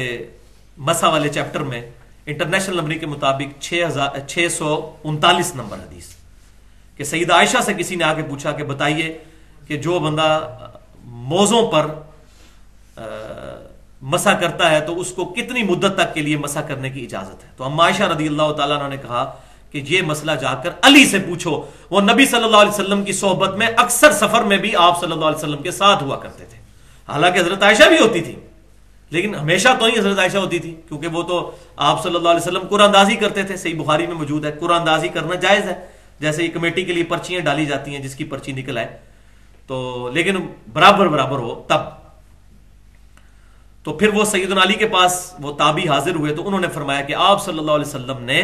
[SPEAKER 1] مسا والے چیپٹر میں انٹرنیشنل نمبر کے مطابق 639 نمبر حدیث کہ سیدہ عائشہ سے کسی نے آگے پوچھا کہ بتائیے کہ جو بندہ موضوع پر مسا کرتا ہے تو اس کو کتنی مدت تک کے لیے مسا کرنے کی اجازت ہے. تو اما عائشہ رضی اللہ تعالیٰ عنہ نے کہا کہ یہ مسئلہ جا کر علی سے پوچھو، وہ نبی صلی اللہ علیہ وسلم کی صحبت میں اکثر سفر میں بھی آپ صلی اللہ علیہ وسلم کے ساتھ ہوا کرتے تھے. حالانکہ حضرت عائشہ بھی ہوتی تھی، لیکن ہمیشہ تو ہی حضرت عائشہ ہوتی تھی کیونکہ وہ تو آپ صلی اللہ علیہ وسلم قرآن اندازی کرتے تھے. صحیح بخاری میں موجود ہے قرآن اندازی کرنا جائز ہے، جیسے یہ کمیٹی کے لیے پرچیاں ڈالی جاتی ہیں، جس کی پرچی نکل آئے تو، لیکن برابر ہو تب. تو پھر وہ سیدنا علی کے پاس وہ تابعی حاضر ہوئے تو انہوں نے فرمایا کہ آپ صلی اللہ علیہ وسلم نے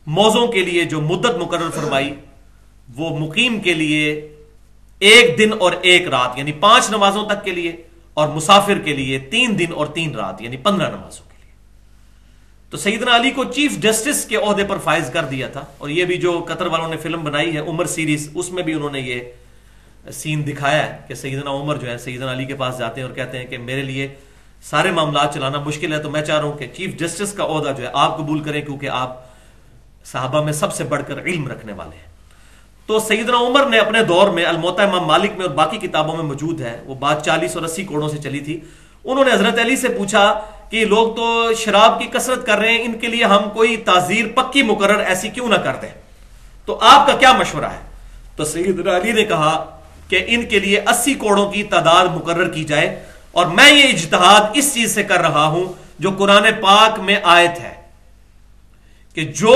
[SPEAKER 1] موضوع کے لیے جو مدت مقرر فرمائی وہ مقیم کے لیے 1 دن اور 1 رات یعنی 5 نمازوں تک کے لیے، اور مسافر کے لیے 3 دن اور 3 رات یعنی 15 نمازوں کے لیے. تو سیدنا علی کو چیف جسٹس کے عہدے پر فائز کر دیا تھا. اور یہ بھی جو قطر والوں نے فلم بنائی ہے عمر سیریز، اس میں بھی انہوں نے یہ سین دکھایا ہے کہ سیدنا عمر جو ہے سیدنا علی کے پاس جاتے ہیں اور کہتے ہیں کہ میرے لیے سارے معاملات چلانا مشکل ہے، تو میں چاہ رہا ہوں کہ چیف جسٹس کا عہدہ جو ہے آپ قبول کریں کیونکہ آپ صحابہ میں سب سے بڑھ کر علم رکھنے والے ہیں. تو سیدنا عمر نے اپنے دور میں الموطا امام مالک میں اور باقی کتابوں میں موجود ہے، وہ بات 40 اور 80 کوڑوں سے چلی تھی. انہوں نے حضرت علی سے پوچھا کہ یہ لوگ تو شراب کی کثرت کر رہے ہیں، ان کے لیے ہم کوئی تعزیر پکی مقرر ایسی کیوں نہ کر دیں، تو آپ کا کیا مشورہ ہے؟ تو سیدنا علی نے کہا کہ ان کے لیے 80 کوڑوں کی تعداد مقرر کی جائے، اور میں یہ اجتہاد اس چیز سے کر رہا ہوں جو قرآن پاک میں آیت ہے کہ جو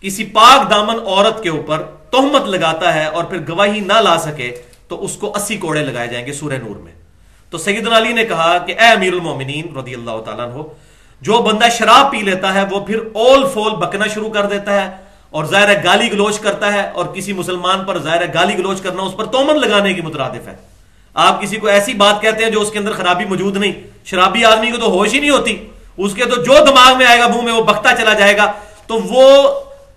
[SPEAKER 1] کسی پاک دامن عورت کے اوپر تہمت لگاتا ہے اور پھر گواہی نہ لا سکے تو اس کو 80 کوڑے لگائے جائیں گے سورہ نور میں. تو سیدنا علی نے کہا کہ اے امیر المومنین رضی اللہ تعالیٰ عنہ، جو بندہ شراب پی لیتا ہے وہ پھر اول فول بکنا شروع کر دیتا ہے اور ظاہر ہے گالی گلوچ کرتا ہے، اور کسی مسلمان پر ظاہر ہے گالی گلوچ کرنا اس پر تہمت لگانے کی مترادف ہے. آپ کسی کو ایسی بات کہتے ہیں جو اس کے اندر خرابی موجود نہیں، شرابی آدمی کو تو ہوش ہی نہیں ہوتی، اس کے تو جو دماغ میں آئے گا منہ میں وہ بکتا چلا جائے گا، تو وہ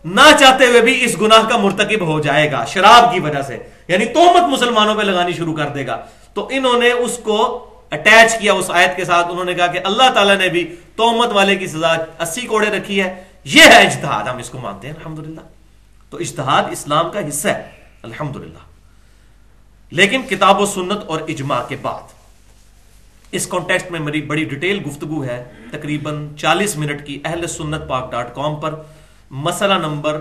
[SPEAKER 1] نہ چاہتے ہوئے بھی اس گناہ کا مرتکب ہو جائے گا شراب کی وجہ سے، یعنی تہمت مسلمانوں پہ لگانی شروع کر دے گا. تو انہوں نے اس کو اٹیچ کیا اس آیت کے ساتھ. انہوں نے کہا کہ اللہ تعالیٰ نے بھی تہمت والے کی سزا 80 کوڑے رکھی ہے. یہ ہے اجتہاد, ہم اس کو مانتے ہیں الحمدللہ. تو اجتہاد اسلام کا حصہ ہے الحمدللہ. لیکن کتاب و سنت اور اجماع کے بعد اس کانٹیکسٹ میں میری بڑی ڈیٹیل گفتگو ہے, تقریباً 40 منٹ کی, اہل سنت پاک.com پر مسئلہ نمبر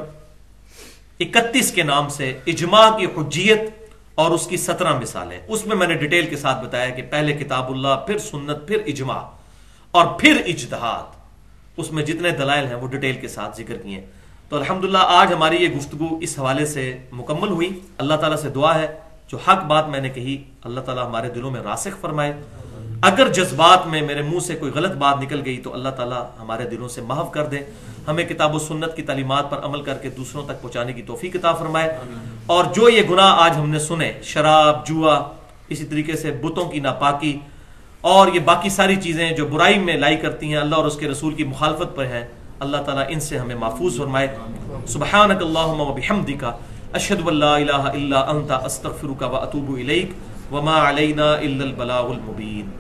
[SPEAKER 1] 31 کے نام سے اجماع کی حجیت اور اس کی 17 مثالیں. اس میں نے ڈیٹیل کے ساتھ بتایا کہ پہلے کتاب اللہ, پھر سنت, پھر اجماع اور پھر اجتہاد. اس میں جتنے دلائل ہیں وہ ڈیٹیل کے ساتھ ذکر کیے. تو الحمدللہ آج ہماری یہ گفتگو اس حوالے سے مکمل ہوئی. اللہ تعالیٰ سے دعا ہے جو حق بات میں نے کہی اللہ تعالیٰ ہمارے دلوں میں راسخ فرمائے. اگر جذبات میں میرے منہ سے کوئی غلط بات نکل گئی تو اللہ تعالیٰ ہمارے دلوں سے محو کر دے. ہمیں کتاب و سنت کی تعلیمات پر عمل کر کے دوسروں تک پہنچانے کی توفیق عطا فرمائے. اور جو یہ گناہ آج ہم نے سنے, شراب, جوا, اسی طریقے سے بتوں کی ناپاکی اور یہ باقی ساری چیزیں جو برائی میں لائی کرتی ہیں, اللہ اور اس کے رسول کی مخالفت پر ہیں, اللہ تعالیٰ ان سے ہمیں محفوظ فرمائے. سبحانک اللہم و بحمدک اشہد ان لا الہ الا انت استغفرک و اتوب الیک وما علینا الا البلاغ المبین.